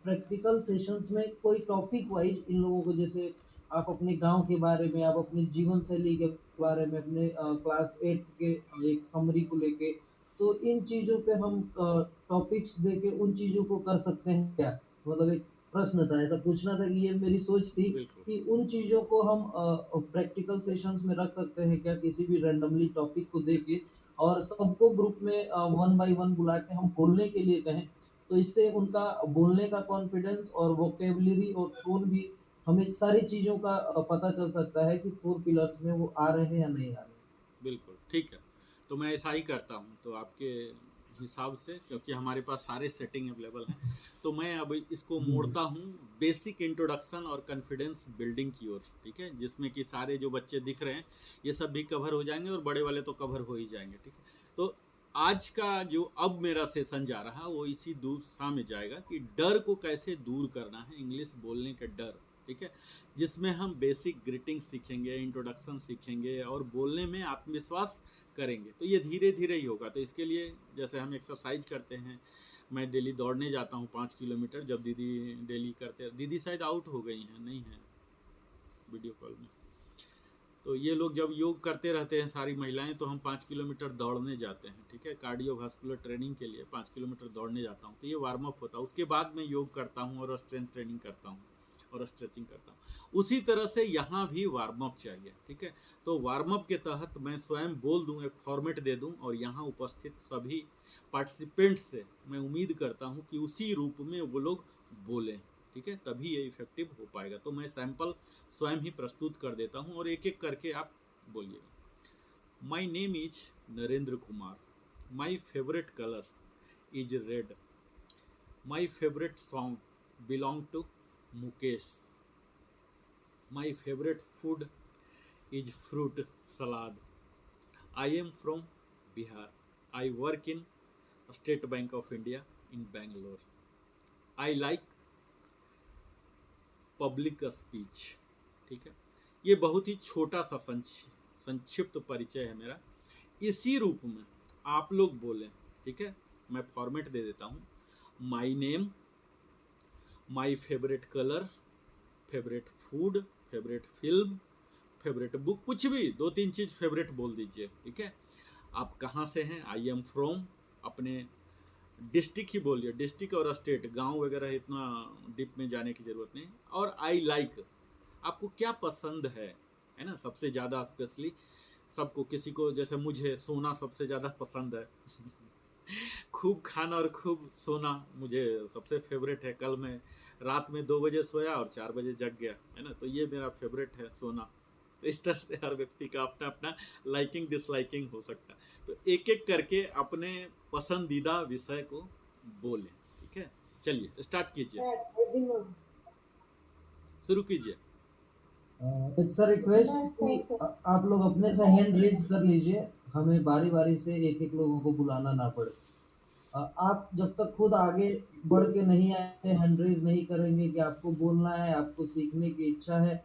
प्रैक्टिकल सेशंस में कोई टॉपिक वाइज इन लोगों को, जैसे आप अपने गांव के बारे में, आप अपनी जीवन शैली के बारे में, अपने क्लास 8 के एक समरी को लेके, तो इन चीज़ों पे हम टॉपिक्स दे के उन चीज़ों को कर सकते हैं क्या? मतलब एक प्रश्न था, ऐसा पूछना था कि ये मेरी सोच थी बिल्कुल। कि उन चीज़ों को हम प्रैक्टिकल सेशंस में रख सकते हैं क्या, किसी भी रैंडमली टॉपिक को दे के, और सबको ग्रुप में वन बाय वन बुला के हम बोलने के लिए कहें, तो इससे उनका बोलने का कॉन्फिडेंस और वोकेबलरी और टोन भी, हमें सारी चीज़ों का पता चल सकता है कि 4 पिलर्स में वो आ रहे हैं या नहीं आ रहे हैं। बिल्कुल ठीक है, तो मैं ऐसा ही करता हूँ। तो आपके हिसाब से, क्योंकि हमारे पास सारे सेटिंग अवेलेबल हैं, तो मैं अब इसको जी, मोड़ता हूँ बेसिक इंट्रोडक्शन और कॉन्फिडेंस बिल्डिंग की ओर, ठीक है, जिसमें कि सारे जो बच्चे दिख रहे हैं ये सब भी कवर हो जाएंगे, और बड़े वाले तो कवर हो ही जाएंगे। ठीक है, तो आज का जो अब मेरा सेशन जा रहा है वो इसी दिशा में जाएगा कि डर को कैसे दूर करना है, इंग्लिश बोलने का डर। ठीक है, जिसमें हम बेसिक ग्रीटिंग सीखेंगे, इंट्रोडक्शन सीखेंगे, और बोलने में आत्मविश्वास करेंगे। तो ये धीरे धीरे ही होगा। तो इसके लिए जैसे हम एक्सरसाइज करते हैं, मैं डेली दौड़ने जाता हूँ 5 किलोमीटर, जब दीदी डेली करते, दीदी शायद आउट हो गई हैं, नहीं है वीडियो कॉल में, तो ये लोग जब योग करते रहते हैं सारी महिलाएं, तो हम 5 किलोमीटर दौड़ने जाते हैं। ठीक है, कार्डियोवास्कुलर ट्रेनिंग के लिए 5 किलोमीटर दौड़ने जाता हूँ, तो ये वार्म अप होता है। उसके बाद मैं योग करता हूँ और स्ट्रेंथ ट्रेनिंग करता हूँ और स्ट्रेचिंग करता हूँ। उसी तरह से यहाँ भी वार्म अप चाहिए। ठीक है, तो वार्म अप के तहत मैं स्वयं बोल दूँ, एक फॉर्मेट दे दूँ, और यहाँ उपस्थित सभी पार्टिसिपेंट्स से मैं उम्मीद करता हूँ कि उसी रूप में वो लोग बोलें। ठीक है, तभी ये इफेक्टिव हो पाएगा। तो मैं सैंपल स्वयं ही प्रस्तुत कर देता हूँ, और एक एक करके आप बोलिएगा। My name is Narendra Kumar, my favourite colour is red, my favourite song belong to Mukesh, my favourite food is fruit salad, I am from Bihar, I work in State Bank of India in Bangalore, I like public speech. ठीक है, ये बहुत ही छोटा सा संक्षिप्त परिचय है मेरा। इसी रूप में आप लोग बोलें। ठीक है, मैं फॉर्मेट दे देता हूँ। My name, my favourite colour, favourite food, favourite film, favourite book, कुछ भी 2-3 चीज़ फेवरेट बोल दीजिए। ठीक है, आप कहाँ से हैं, आई एम फ्रॉम, अपने डिस्ट्रिक्ट ही बोलिए, डिस्ट्रिक्ट और स्टेट, गांव वगैरह इतना डीप में जाने की ज़रूरत नहीं। और आई लाइक, आपको क्या पसंद है ना, सबसे ज़्यादा स्पेशली सबको, किसी को जैसे मुझे सोना सबसे ज़्यादा पसंद है खूब खाना और खूब सोना मुझे सबसे फेवरेट है। कल मैं रात में 2 बजे सोया और 4 बजे जग गया, है ना, तो ये मेरा फेवरेट है सोना। तो इस तरह से हर व्यक्ति का अपना अपना लाइकिंग डिसलाइकिंग हो सकता है। तो एक एक करके अपने पसंदीदा विषय को बोलें। ठीक है, चलिए स्टार्ट कीजिए, शुरू कीजिए। इट्स अ रिक्वेस्ट कि आप लोग अपने से हैंड रेज कर लीजिए, हमें बारी बारी से एक एक लोगों को बुलाना ना पड़े। आप जब तक खुद आगे बढ़ के नहीं आए, हैंड रेज नहीं करेंगे कि आपको बोलना है, आपको सीखने की इच्छा है,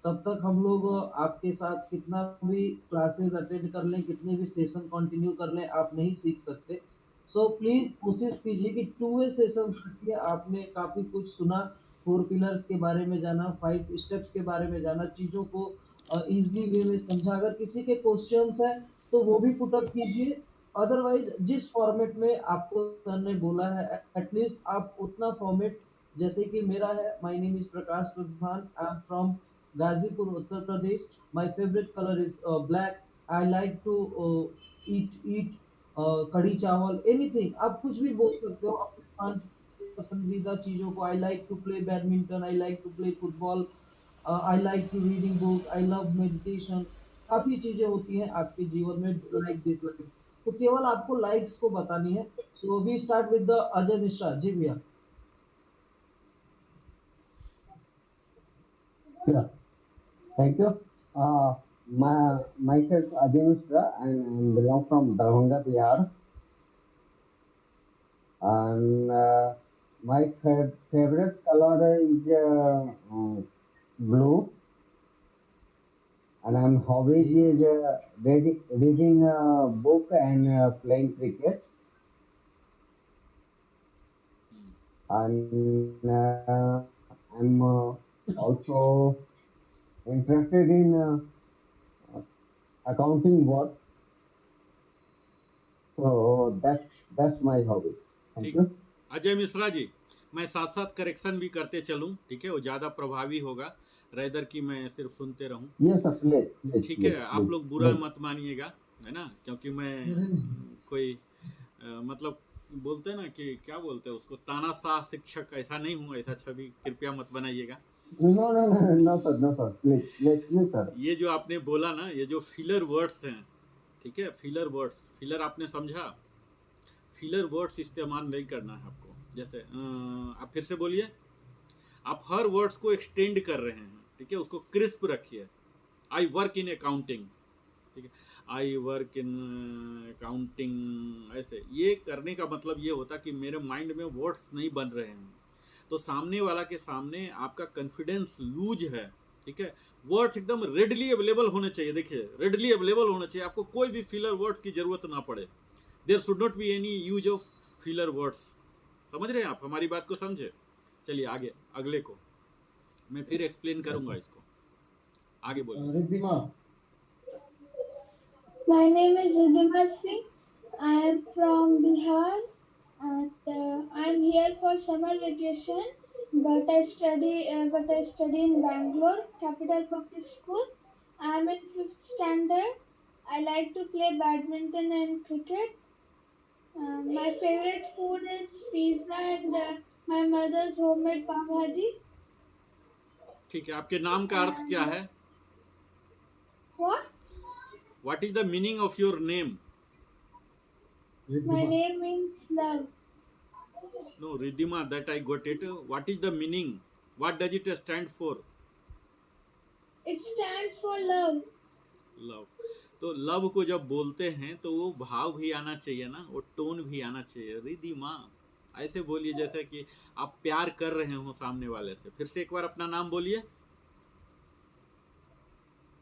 तब तक हम लोग आपके साथ कितना भी क्लासेस अटेंड कर लें, कितने भी सेशन कंटिन्यू कर लें, आप नहीं सीख सकते। सो प्लीज कोशिश कीजिए कि 2 वे सेशंस रखिए। आपने काफी कुछ सुना, 4 पिलर्स के बारे में जाना, 5 स्टेप्स के बारे में जाना, चीज़ों को ईज़िली वे में समझा। अगर किसी के क्वेश्चंस हैं, तो वो भी पुट अप कीजिए। अदरवाइज़ जिस फॉर्मेट में आपको सर ने बोला है, एटलीस्ट आप उतना फॉर्मेट, जैसे कि मेरा है, my name is Prakash Pradhan, I am from Ghazipur, Uttar Pradesh. My favourite colour is black. I like to eat kadhi chawal, anything, आप कुछ भी बोल सकते हो अपने 5 पसंदीदा चीज़ों को। I like to play badminton, I like to play football, I like to reading book, I love meditation. काफ़ी चीज़ें होती हैं आपके जीवन में, लाइक डिसलाइक, तो केवल आपको लाइक्स को बतानी है। So we start with the Ajay Mishra. जी भैया। Yeah, thank you. Myself Ajay Mishra and I belong from Darbhanga, Bihar. And my favorite color is blue. And I'm hobbies is reading a book and playing cricket. And I'm also interested in accounting work. So that's my hobby. Thank ठीक। you. Ajay Mishra जी, मैं साथ साथ correction भी करते चलूं, ठीक है, वो ज़्यादा प्रभावी होगा रेदर कि मैं सिर्फ सुनते रहूं। Yes, sir. Please, ठीक है, please, आप please, लोग बुरा please. मत मानिएगा, है ना, क्योंकि मैं नहीं, नहीं। कोई मतलब बोलते हैं ना कि क्या बोलते हैं उसको, तानाशाह शिक्षक ऐसा नहीं हूँ, ऐसा छवि कृपया मत बनाइएगा। No, sir, no, sir. Please, sir. ये जो आपने बोला ना, ये जो फिलर वर्ड्स हैं, ठीक है, फिलर वर्ड्स, फिलर आपने समझा, फिलर वर्ड्स इस्तेमाल नहीं करना है आपको। जैसे आप फिर से बोलिए, आप हर वर्ड्स को एक्सटेंड कर रहे हैं, ठीक है, उसको क्रिस्प रखिए। आई वर्क इन अकाउंटिंग, ठीक है, आई वर्क इन अकाउंटिंग, ऐसे ये करने का मतलब ये होता कि मेरे माइंड में वर्ड्स नहीं बन रहे हैं, तो सामने वाला के सामने आपका कॉन्फिडेंस लूज है, ठीक है। वर्ड्स एकदम रेडली अवेलेबल होने चाहिए, देखिए रेडली अवेलेबल होने चाहिए, आपको कोई भी फिलर वर्ड्स की जरूरत ना पड़े। There should not be any use of filler words. समझ रहे हैं आप हमारी बात को, समझे? चलिए आगे, अगले को मैं फिर एक्सप्लेन करूंगा इसको, आगे बोलिए। Riddhima. My name is Ridhima Singh. I am from Bihar and I'm here for summer vacation. But I study in Bangalore, Capital Public School. I'm in 5th standard. I like to play badminton and cricket. My favorite food is pizza and my mother's homemade pav bhaji. ठीक है, आपके नाम का अर्थ क्या And है? what? What is the meaning of your name? My name means love. No Riddhima, that I got it. What is the meaning? What does it stand for? It stands for love. Love. तो love को जब बोलते हैं तो वो भाव भी आना चाहिए ना, वो टोन भी आना चाहिए। रिद्धिमा ऐसे बोलिए जैसे कि आप प्यार कर रहे हो सामने वाले से। फिर से एक बार अपना नाम बोलिए।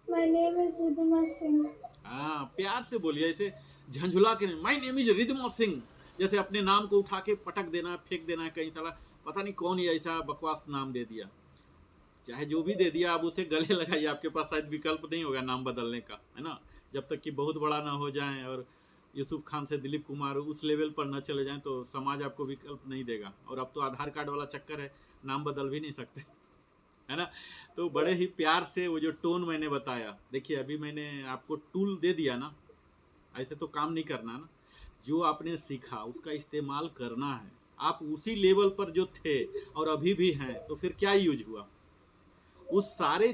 My name is Ridhima Singh. हाँ, प्यार से बोलिए, ऐसे झंझुला के नहीं। My name is Riddhima Singh, जैसे अपने नाम को उठा के पटक देना, फेंक देना कहीं, साला पता नहीं कौन ही ऐसा बकवास नाम दे दिया। चाहे जो भी दे दिया, आप उसे गले लगाइए, आपके पास शायद विकल्प नहीं होगा नाम बदलने का, है ना, जब तक कि बहुत बड़ा ना हो जाए और यूसुफ खान से दिलीप कुमार उस लेवल पर न चले जाएं, तो समाज आपको विकल्प नहीं देगा। और अब तो आधार कार्ड वाला चक्कर है, नाम बदल भी नहीं सकते, है ना। तो बड़े ही प्यार से वो जो टोन मैंने बताया, देखिए अभी मैंने आपको टूल दे दिया ना, ऐसे तो काम नहीं करना ना। जो आपने सीखा उसका इस्तेमाल करना है। आप उसी लेवल पर जो थे और अभी भी हैं, तो फिर क्या यूज हुआ? उस सारे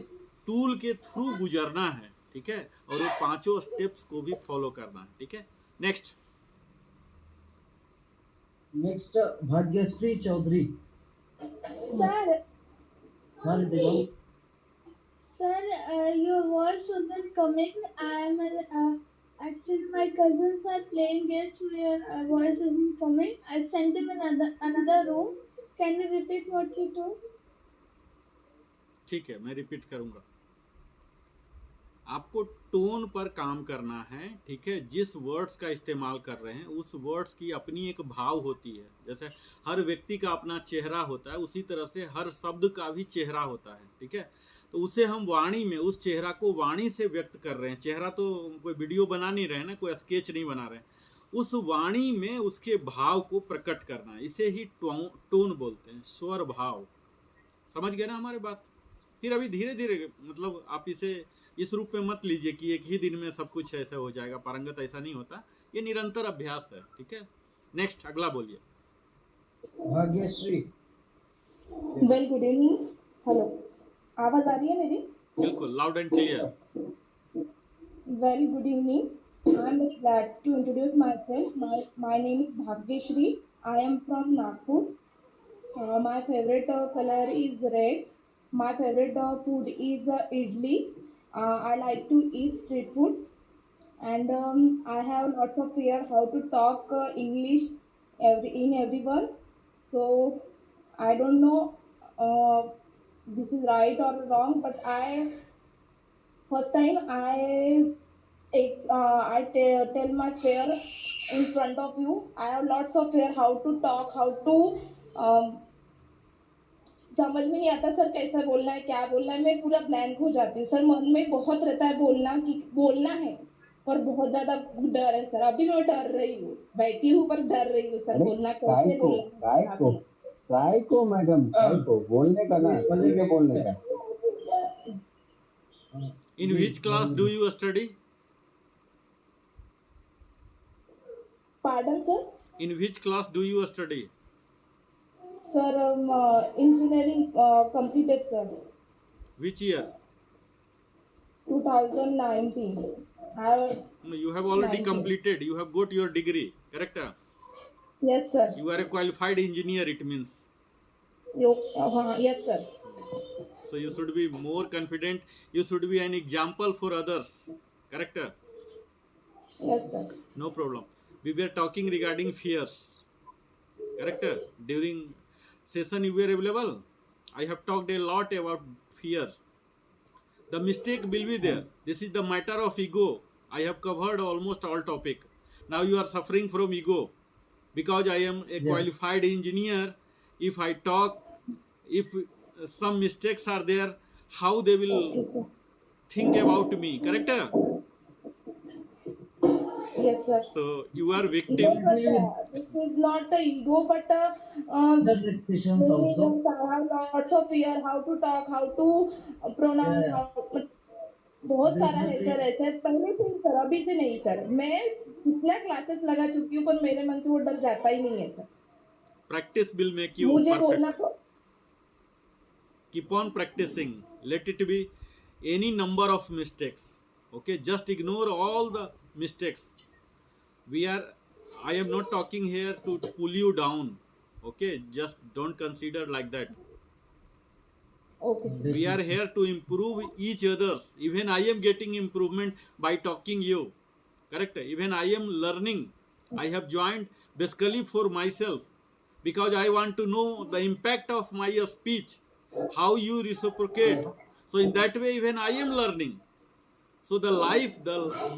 टूल के थ्रू गुजरना है, ठीक है, और वो 5 स्टेप्स को भी फॉलो करना है, ठीक है। नेक्स्ट भाग्यश्री चौधरी। Sir, हाँ Riddhima. sir, your voice wasn't coming. Actually, my cousins are playing it, so your voice isn't coming. I sent them in another room. Can you repeat what you told? ठीक है, मैं repeat करूंगा। आपको tone पर काम करना है, ठीक है। जिस वर्ड्स का इस्तेमाल कर रहे हैं उस वर्ड्स की अपनी एक भाव होती है। जैसे हर व्यक्ति का अपना चेहरा होता है, उसी तरह से हर शब्द का भी चेहरा होता है, ठीक है। तो उसे हम वाणी में, उस चेहरा को वाणी से व्यक्त कर रहे हैं। चेहरा तो कोई वीडियो बना नहीं रहे हैं ना, कोई स्केच नहीं बना रहे हैं। उस वाणी में उसके भाव को प्रकट करना है, इसे ही टोन बोलते हैं, स्वर भाव। समझ गए ना हमारी बात। फिर अभी धीरे धीरे, मतलब आप इसे इस रूप में मत लीजिए कि एक ही दिन में सब कुछ ऐसा हो जाएगा, पारंगत ऐसा नहीं होता, ये निरंतर अभ्यास है, ठीक है। नेक्स्ट, अगला बोलिए। Bhagyashree. Well good evening. Hello, आवाज आ रही है मेरी? बिल्कुल loud and clear. Very good evening. I am very glad to introduce myself. My name is Bhagyashri. I am from Nagpur. My favorite color is red. My favorite food is idli. I like to eat street food, and I have lots of fear how to talk English in everyone. So I don't know uh, this is right or wrong, but I first time tell my fear in front of you. I have lots of fear how to talk, how to um, समझ में नहीं आता sir कैसा बोलना है, क्या बोलना है। मैं पूरा ब्लैंक हो जाती हूँ सर। मन में बहुत रहता है बोलना कि बोलना है, पर बहुत ज्यादा डर है सर। अभी मैं डर रही हूँ, बैठी हूँ पर डर रही हूँ सर। अरे बोलना काय कैसे को बोलना काय है को काय को मैडम, काय को बोलने का ना, खुल के बोलने का। In which class do you study? Pardon sir? In which class do you study? Sir engineering completed sir, which year? 2019. I You have already 19. completed, you have got your degree, correct? Yes sir. You are a qualified engineer, it means. Yes sir. So you should be more confident, you should be an example for others, correct? Yes sir. No problem. We were talking regarding fears, correct? During session you were available. I have talked a lot about fears. The mistake will be there. This is the matter of ego. I have covered almost all topic. Now you are suffering from ego because I am a qualified engineer. If I talk, if some mistakes are there, how they will Okay sir. think about me, correct? Yes sir. So you are No victim. sir, this is not the ego, but The repetitions also. I have lots of fear how to talk, how to pronounce, Yeah, how बहुत सारा है definitely. Sir. ऐसे पहले से ही sir, अभी से नहीं sir. मैं कितना क्लासेस लगा चुकी हूँ, पर मेरे मन से वो डर जाता ही नहीं है sir. Practice will make you मुझे perfect. बोलना Keep on practicing. Let it be any number of mistakes, okay? Just ignore all the mistakes. I am not talking here to pull you down, okay? Just don't consider like that. Okay sir. We are here to improve each others. Even I am getting improvement by talking you, correct? Even I am learning. I have joined basically for myself because I want to know the impact of my speech, how you reciprocate. So in that way even I am learning. So the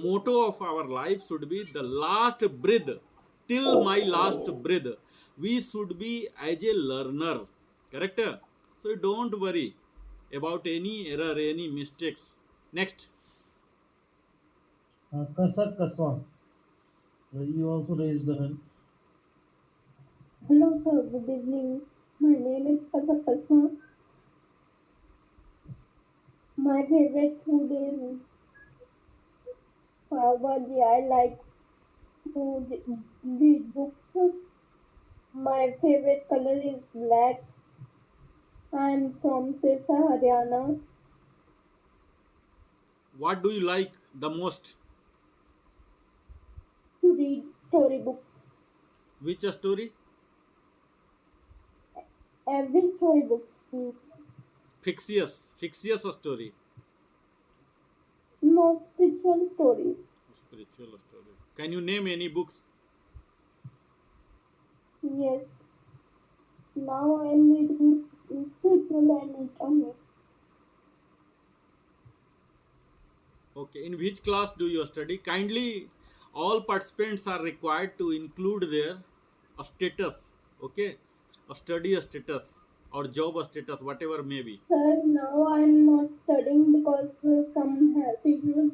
motto of our life should be the last breath, till my last breath we should be as a learner, correct? So don't worry about any error, any mistakes. Next. Kasak Kaswan. You also raised the hand. Hello sir, good evening. My name is Kasak Kasma. My favorite food is pav bhaji. I like to read books. My favorite color is black. I am from Sirsa, Haryana. What do you like the most? To read storybooks. Which story? Every storybooks. Fictitious story. No, spiritual stories. Spiritual story. Can you name any books? Yes. Now I am reading spiritual and economic. Okay, in which class do you study? Kindly, all participants are required to include their status. Okay, a study status or job status, whatever may be. Sir, now I'm not studying because some health issues,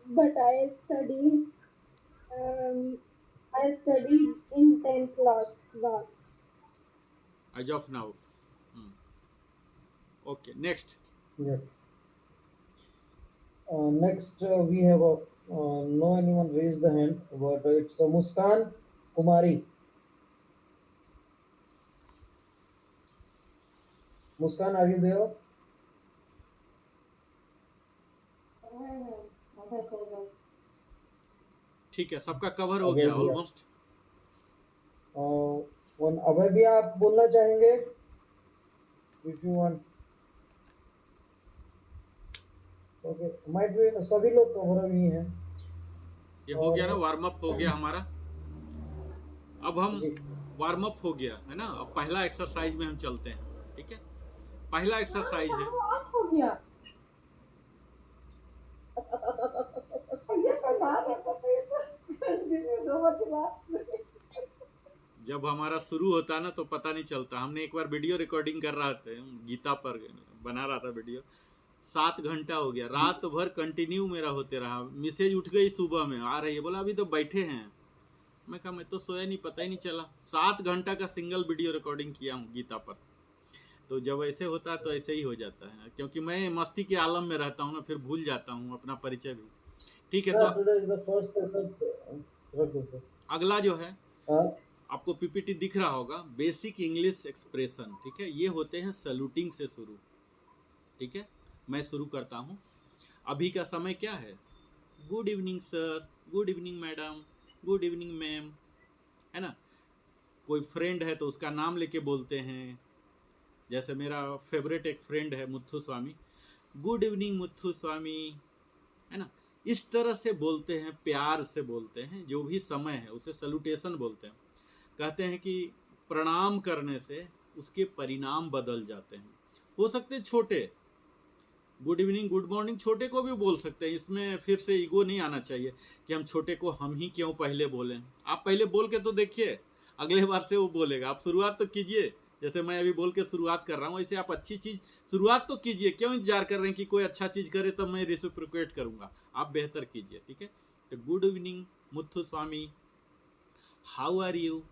but um, I studied in 10th class. Wow. As of now. Hmm. Okay, next. Yeah. Next, we have no anyone raised the hand, but it's Muskan Kumari. Muskan, are you there? ठीक है, सबका cover हो अभय गया भैया almost. अभय भैया आप बोलना चाहेंगे? If you want. Okay, might भी सभी लोग कवर ही हैं. ये हो गया ना, वार्म अप हो गया हमारा. अब हम जी. वार्म अप हो गया है ना. अब पहला एक्सरसाइज में हम चलते हैं. ठीक है, पहला एक्सरसाइज है. हो गया ये तो बात है, पता है तो दिन में 2 बजे रात जब हमारा शुरू होता है ना तो पता नहीं चलता. हमने एक बार वीडियो रिकॉर्डिंग कर रहा था, गीता पर बना रहा था वीडियो. 7 घंटा हो गया, रात भर कंटिन्यू मेरा होते रहा. मैसेज उठ गई सुबह में, आ रही है, बोला अभी तो बैठे हैं. मैं कहा मैं तो सोया नहीं, पता ही नहीं चला. 7 घंटा का सिंगल वीडियो रिकॉर्डिंग किया हूँ गीता पर. तो जब ऐसे होता है तो ऐसे ही हो जाता है, क्योंकि मैं मस्ती के आलम में रहता हूँ ना, फिर भूल जाता हूँ अपना परिचय भी. ठीक है, तो Today is the first session. अगला जो है, हाँ. आपको पीपीटी दिख रहा होगा, बेसिक इंग्लिश एक्सप्रेशन. ठीक है, ये होते हैं सैल्यूटिंग से शुरू. ठीक है, मैं शुरू करता हूँ. अभी का समय क्या है? Good evening sir, good evening madam, good evening ma'am, है ना. कोई फ्रेंड है तो उसका नाम लेके बोलते हैं. जैसे मेरा फेवरेट एक फ्रेंड है मुथु स्वामी, गुड इवनिंग मुथु स्वामी, है ना. इस तरह से बोलते हैं, प्यार से बोलते हैं. जो भी समय है उसे सैल्यूटेशन बोलते हैं. कहते हैं कि प्रणाम करने से उसके परिणाम बदल जाते हैं. हो सकते हैं छोटे, गुड इवनिंग गुड मॉर्निंग छोटे को भी बोल सकते हैं. इसमें फिर से ईगो नहीं आना चाहिए कि हम छोटे को हम ही क्यों पहले बोलें. आप पहले बोल के तो देखिए, अगले बार से वो बोलेगा. आप शुरुआत तो कीजिए, जैसे मैं अभी बोल के शुरुआत कर रहा हूँ, ऐसे आप अच्छी चीज़ शुरुआत तो कीजिए. क्यों इंतजार कर रहे हैं कि कोई अच्छा चीज़ करे तब मैं रिसिप्रोकेट करूँगा? आप बेहतर कीजिए. ठीक है, तो good evening Muthu Swami, how are you?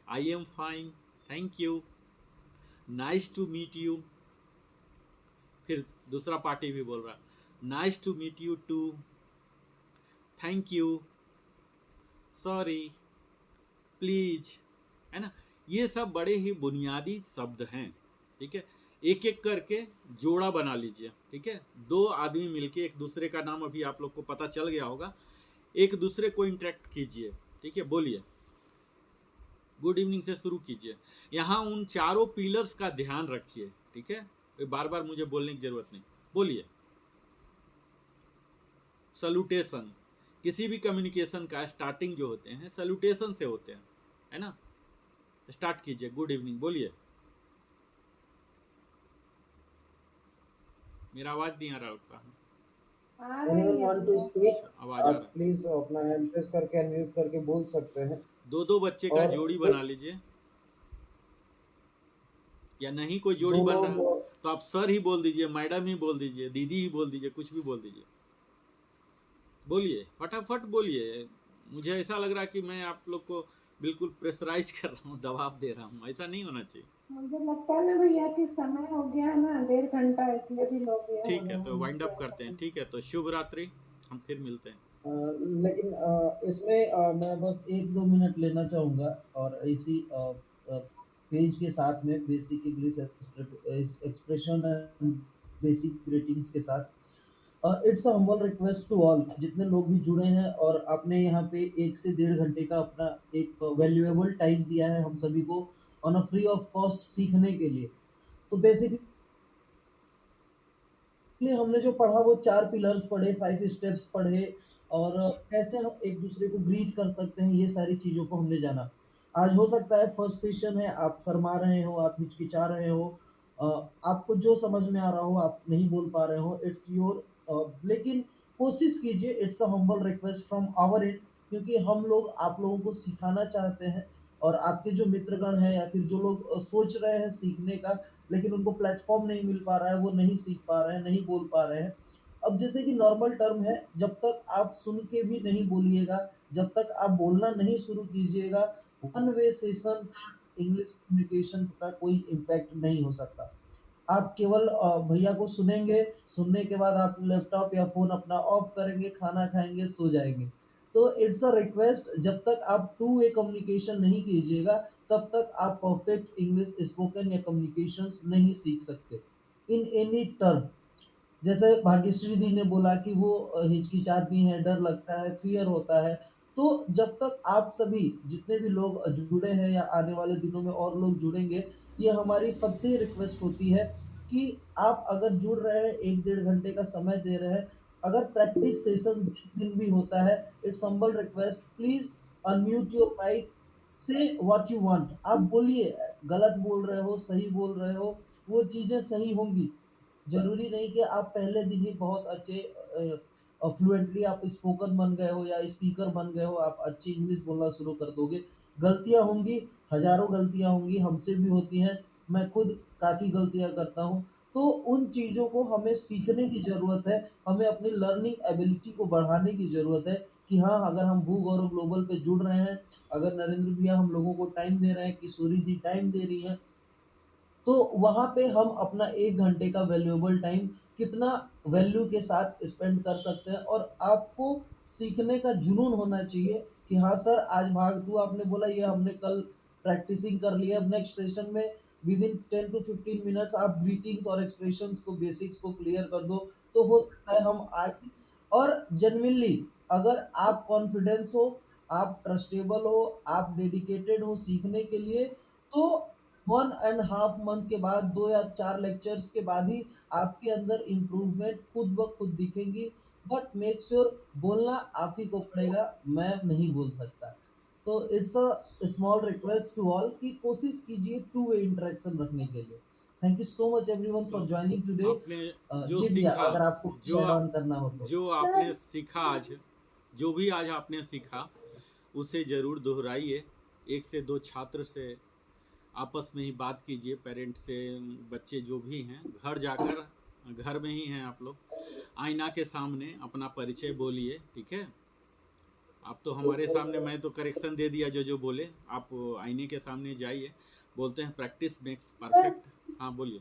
I am fine, thank you, nice to meet you. फिर दूसरा पार्टी भी बोल रहा, nice to meet you too, thank you, sorry, please, है ना. ये सब बड़े ही बुनियादी शब्द हैं. ठीक है, एक एक करके जोड़ा बना लीजिए. ठीक है, 2 आदमी मिलके, एक दूसरे का नाम अभी आप लोग को पता चल गया होगा, एक दूसरे को इंटरेक्ट कीजिए. ठीक है, बोलिए, गुड इवनिंग से शुरू कीजिए. यहाँ उन चारों पिलर्स का ध्यान रखिए. ठीक है, बार बार मुझे बोलने की जरूरत नहीं. बोलिए. सैल्यूटेशन, किसी भी कम्युनिकेशन का स्टार्टिंग जो होते हैं सैल्यूटेशन से होते हैं, है ना. स्टार्ट कीजिए, गुड इवनिंग बोलिए. मेरा आवाज नहीं आ रहा लगता है. Anyone want to speak? आवाज आ रहा आप प्लीज अपना हैंड प्रेस करके अनम्यूट करके बोल सकते हैं. 2 बच्चे का और जोड़ी बना लीजिए, या नहीं कोई जोड़ी दो बन लोग रहा तो आप सर ही बोल दीजिए, मैडम ही बोल दीजिए, दीदी ही बोल दीजिए, कुछ भी बोल दीजिए. बोलिए, फटाफट बोलिए. मुझे ऐसा लग रहा है कि मैं आप लोग को बिल्कुल प्रेशराइज कर रहा हूँ, दबाव दे रहा हूँ. ऐसा नहीं होना चाहिए. मुझे लगता है ना भैया कि समय हो गया ना 1.5 घंटा, इसलिए भी लोग ये ठीक है, तो वाइंड अप करते हैं. ठीक है, तो शुभ रात्रि, हम फिर मिलते हैं. लेकिन इसमें मैं बस 1-2 मिनट लेना चाहूँगा और इसी पेज के साथ में basic English expression and basic greetings के साथ it's a humble request to all, जितने लोग भी जुड़े हैं और आपने यहाँ पे 1 से 1.5 घंटे का अपना एक वैल्यूएबल टाइम दिया है हम सभी को on a free of cost सीखने के लिए. तो बेसिकली हमने जो पढ़ा वो 4 पिलर्स पढ़े, 5 स्टेप्स पढ़े और कैसे हम एक दूसरे को ग्रीट कर सकते हैं, ये सारी चीज़ों को हमने जाना. आज हो सकता है फर्स्ट सेशन है, आप शर्मा रहे हो, आप हिचकिचा रहे हो, आपको जो समझ में आ रहा हो आप नहीं बोल पा रहे हो, इट्स योर. लेकिन कोशिश कीजिए, it's a humble request from our and, क्योंकि हम लोग आप लोगों को सिखाना चाहते हैं, और आपके जो मित्रगण हैं या फिर जो लोग सोच रहे हैं सीखने का, लेकिन उनको प्लेटफॉर्म नहीं मिल पा रहा है, वो नहीं सीख पा रहे हैं, नहीं बोल पा रहे हैं। अब जैसे कि नॉर्मल टर्म है, जब तक आप सुन के भी नहीं बोलिएगा, जब तक आप बोलना नहीं शुरू कीजिएगा, one way session English communication का कोई इम्पैक्ट नहीं हो सकता। आप केवल भैया को सुनेंगे, सुनने के बाद आप लैपटॉप या फ़ोन अपना ऑफ करेंगे, खाना खाएँगे, सो जाएँगे। तो इट्स अ रिक्वेस्ट, जब तक आप टू वे कम्युनिकेशन नहीं कीजिएगा, तब तक आप परफेक्ट इंग्लिश स्पोकन या कम्युनिकेशंस नहीं सीख सकते, इन एनी टर्म। जैसे भाग्यश्री दी ने बोला कि वो हिचकिचाती हैं, डर लगता है, फ़ियर होता है। तो जब तक आप सभी जितने भी लोग जुड़े हैं या आने वाले दिनों में और लोग जुड़ेंगे, ये हमारी सबसे रिक्वेस्ट होती है कि आप अगर जुड़ रहे हैं, 1 डेढ़ घंटे का समय दे रहे हैं, अगर प्रैक्टिस सेशन दिन भी होता है, it's humble request, please unmute your mic, से व्हाट यू वांट। आप बोलिए, गलत बोल रहे हो, सही बोल रहे हो, वो चीज़ें सही होंगी। ज़रूरी नहीं कि आप पहले दिन ही बहुत अच्छे फ्लुएंटली आप स्पोकन बन गए हो या स्पीकर बन गए हो, आप अच्छी इंग्लिश बोलना शुरू कर दोगे। गलतियाँ होंगी, हज़ारों गलतियाँ होंगी, हमसे भी होती हैं, मैं खुद काफ़ी गलतियाँ करता हूँ। तो उन चीज़ों को हमें सीखने की ज़रूरत है, हमें अपनी लर्निंग एबिलिटी को बढ़ाने की ज़रूरत है कि हाँ, अगर हम भू गौरव ग्लोबल पे जुड़ रहे हैं, अगर नरेंद्र भैया हम लोगों को टाइम दे रहे हैं, किशोरी दी टाइम दे रही हैं, तो वहाँ पे हम अपना 1 घंटे का वैल्यूएबल टाइम कितना वैल्यू के साथ स्पेंड कर सकते हैं, और आपको सीखने का जुनून होना चाहिए कि हाँ सर, आज भाग 2 आपने बोला, ये हमने कल प्रैक्टिसिंग कर लिया, अब नेक्स्ट सेशन में विदिन 10 टू 15 मिनट्स आप ग्रीटिंग्स और एक्सप्रेशंस को, बेसिक्स को क्लियर कर दो, तो हो सकता है हम आज। और जेन्युइनली अगर आप कॉन्फिडेंस हो, आप ट्रस्टेबल हो, आप डेडिकेटेड हो सीखने के लिए, तो 1.5 मंथ के बाद, 2 या 4 लेक्चर्स के बाद ही आपके अंदर इम्प्रूवमेंट खुद ब खुद दिखेंगी। बट मेक श्योर बोलना आप ही को पड़ेगा, मैं नहीं बोल सकता। तो it's a small request to all कि कोशिश कीजिए टू वे इंटरेक्शन रखने के लिए। Thank you so much everyone for तो जॉइनिंग टुडे। आपने जो जी भैया, सीखा, अगर आपको कुछ ऐड ऑन करना हो तो। जो आपने सीखा आज, जो भी आज आपने सीखा, उसे ज़रूर दोहराइए। 1 से 2 छात्र से आपस में ही बात कीजिए, पेरेंट्स से, बच्चे जो भी हैं, घर जाकर, घर में ही हैं आप लोग, आईना के सामने अपना परिचय बोलिए, ठीक है। आप तो हमारे सामने, मैं तो करेक्शन दे दिया जो जो बोले, आप आईने के सामने जाइए। बोलते हैं प्रैक्टिस मेक्स परफेक्ट। हाँ बोलिए।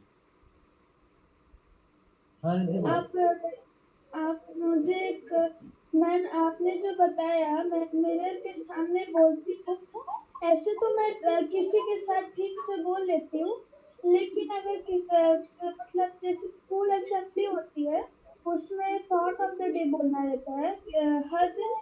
हाँ रिद्धि बोलो। आप मुझे एक मैम आपने जो बताया, मैं मिरर के सामने बोलती हूँ, ऐसे तो मैं किसी के साथ ठीक से बोल लेती हूँ, लेकिन अगर मतलब जैसे स्कूल असेंबली होती है, उसमें थॉट ऑफ द डे बोलना रहता है, हर दिन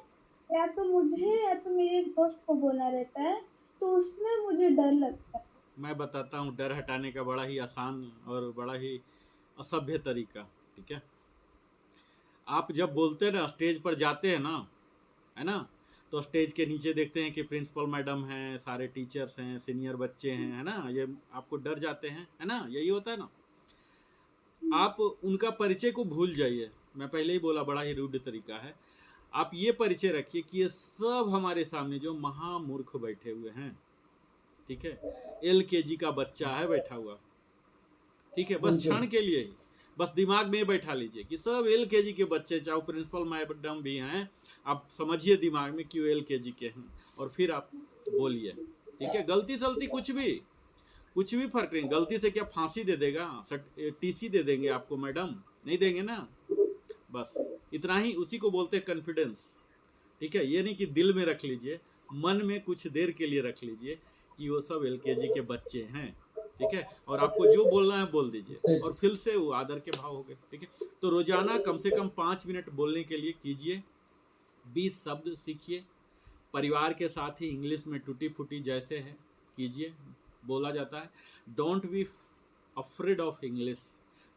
या तो मुझे या तो मेरे दोस्त को बोलना रहता है, तो उसमें मुझे डर लगता है। मैं बताता हूँ डर हटाने का बड़ा ही आसान और बड़ा ही असभ्य तरीका, ठीक है। आप जब बोलते हैं ना, स्टेज पर जाते हैं ना, है ना, तो स्टेज के नीचे देखते हैं कि प्रिंसिपल मैडम हैं, सारे टीचर्स हैं, सीनियर बच्चे हैं, है ना, ये आपको डर जाते हैं, है ना, यही होता है ना। आप उनका परिचय को भूल जाइए। मैं पहले ही बोला, बड़ा ही रूढ़ तरीका है। आप ये परिचय रखिए कि ये सब हमारे सामने जो महामूर्ख बैठे हुए हैं, ठीक है, LKG का बच्चा है बैठा हुआ, ठीक है, बस क्षण के लिए ही, बस दिमाग में बैठा लीजिए कि सब LKG के बच्चे, चाहे प्रिंसिपल मैडम भी हैं, आप समझिए दिमाग में कि वो LKG के हैं, और फिर आप बोलिए, ठीक है। गलती सलती कुछ भी फर्क नहीं। गलती से क्या फांसी दे देगा, TC दे देंगे आपको मैडम? नहीं देंगे ना। बस इतना ही, उसी को बोलते हैं कॉन्फिडेंस, ठीक है। ये नहीं कि दिल में रख लीजिए, मन में कुछ देर के लिए रख लीजिए कि वो सब LKG के बच्चे हैं, ठीक है, और आपको जो बोलना है बोल दीजिए, और फिर से वो आदर के भाव हो गए, ठीक है। तो रोजाना कम से कम 5 मिनट बोलने के लिए कीजिए, 20 शब्द सीखिए, परिवार के साथ ही इंग्लिश में टूटी फूटी जैसे है कीजिए, बोला जाता है don't be afraid of English,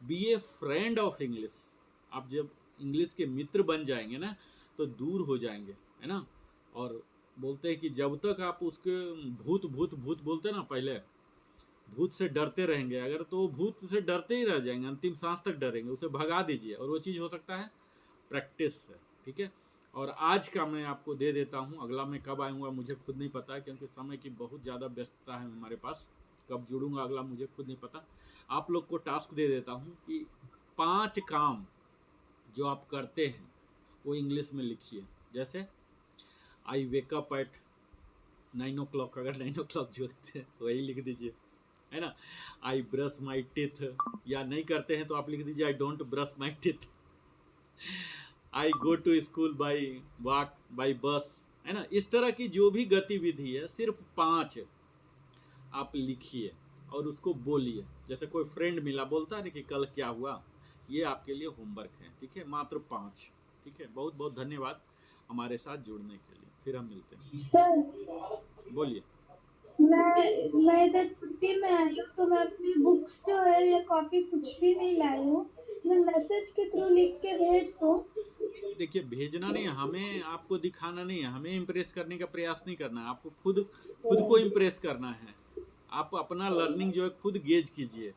be a friend of English. आप जब इंग्लिश के मित्र बन जाएंगे ना, तो दूर हो जाएंगे, है ना। और बोलते हैं कि जब तक आप उसके भूत भूत भूत बोलते हैं ना, पहले भूत से डरते रहेंगे अगर, तो भूत से डरते ही रह जाएंगे, अंतिम सांस तक डरेंगे, उसे भगा दीजिए, और वो चीज़ हो सकता है प्रैक्टिस से, ठीक है। और आज का मैं आपको दे देता हूँ, अगला मैं कब आऊँगा मुझे खुद नहीं पता है, क्योंकि समय की बहुत ज़्यादा व्यस्तता है हमारे पास। कब जुड़ूंगा अगला मुझे खुद नहीं पता। आप लोग को टास्क दे देता हूँ कि 5 काम जो आप करते हैं वो इंग्लिश में लिखिए। जैसे आई वेक अप एट 9 o'clock, अगर 9 o'clock जोड़ते हैं वही लिख दीजिए, है ना। आई ब्रश माई टीथ, या नहीं करते हैं तो आप लिख दीजिए I don't brush my teeth. I go to school by walk, by bus, है ना। इस तरह की जो भी गतिविधि है सिर्फ 5 आप लिखिए और उसको बोलिए। जैसे कोई फ्रेंड मिला बोलता है ना कि कल क्या हुआ, ये आपके लिए होमवर्क है, ठीक है। मात्र 5, ठीक है। बहुत बहुत धन्यवाद हमारे साथ जुड़ने के लिए। फिर हम मिलते हैं। सर बोलिए। मैं इधर छुट्टी में आई हूँ, तो मैं अपनी बुक्स जो है या कॉपी कुछ भी नहीं लाई हूँ। मैं मैसेज के थ्रू लिख के भेज दूँ? देखिए, भेजना नहीं है हमें, आपको दिखाना नहीं है, हमें इम्प्रेस करने का प्रयास नहीं करना है, आपको खुद को इम्प्रेस करना है। आप अपना लर्निंग जो है खुद गेज कीजिए,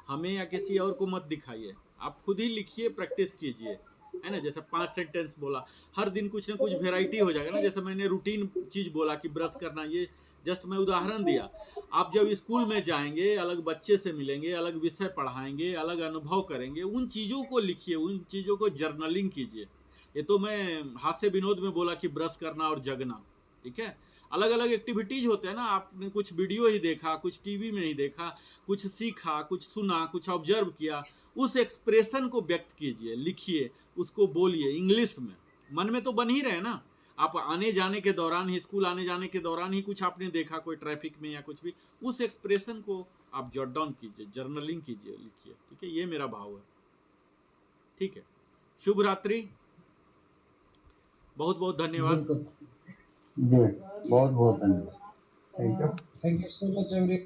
हमें या किसी और को मत दिखाइए। आप खुद ही लिखिए, प्रैक्टिस कीजिए, है ना। जैसे 5 सेंटेंस बोला, हर दिन कुछ ना कुछ वेराइटी हो जाएगा ना। जैसे मैंने रूटीन चीज़ बोला कि ब्रश करना, ये जस्ट मैं उदाहरण दिया। आप जब स्कूल में जाएंगे, अलग बच्चे से मिलेंगे, अलग विषय पढ़ाएंगे, अलग अनुभव करेंगे, उन चीज़ों को लिखिए, उन चीज़ों को जर्नलिंग कीजिए। ये तो मैं हास्य विनोद में बोला कि ब्रश करना और जगना, ठीक है। अलग अलग एक्टिविटीज होते हैं ना। आपने कुछ वीडियो ही देखा, कुछ टीवी में ही देखा, कुछ सीखा, कुछ सुना, कुछ ऑब्जर्व किया, उस एक्सप्रेशन को व्यक्त कीजिए, लिखिए, उसको बोलिए इंग्लिश में। मन में तो बन ही रहे ना। आप आने जाने के दौरान ही, स्कूल आने जाने के दौरान ही कुछ आपने देखा, कोई ट्रैफिक में या कुछ भी, उस एक्सप्रेशन को आप जॉट डाउन कीजिए, जर्नलिंग कीजिए, लिखिए, ठीक है। ये मेरा भाव है, ठीक है। शुभ रात्रि, बहुत बहुत धन्यवाद। बिल्कुल। जी बहुत बहुत धन्यवाद। Thank you. Thank you so much every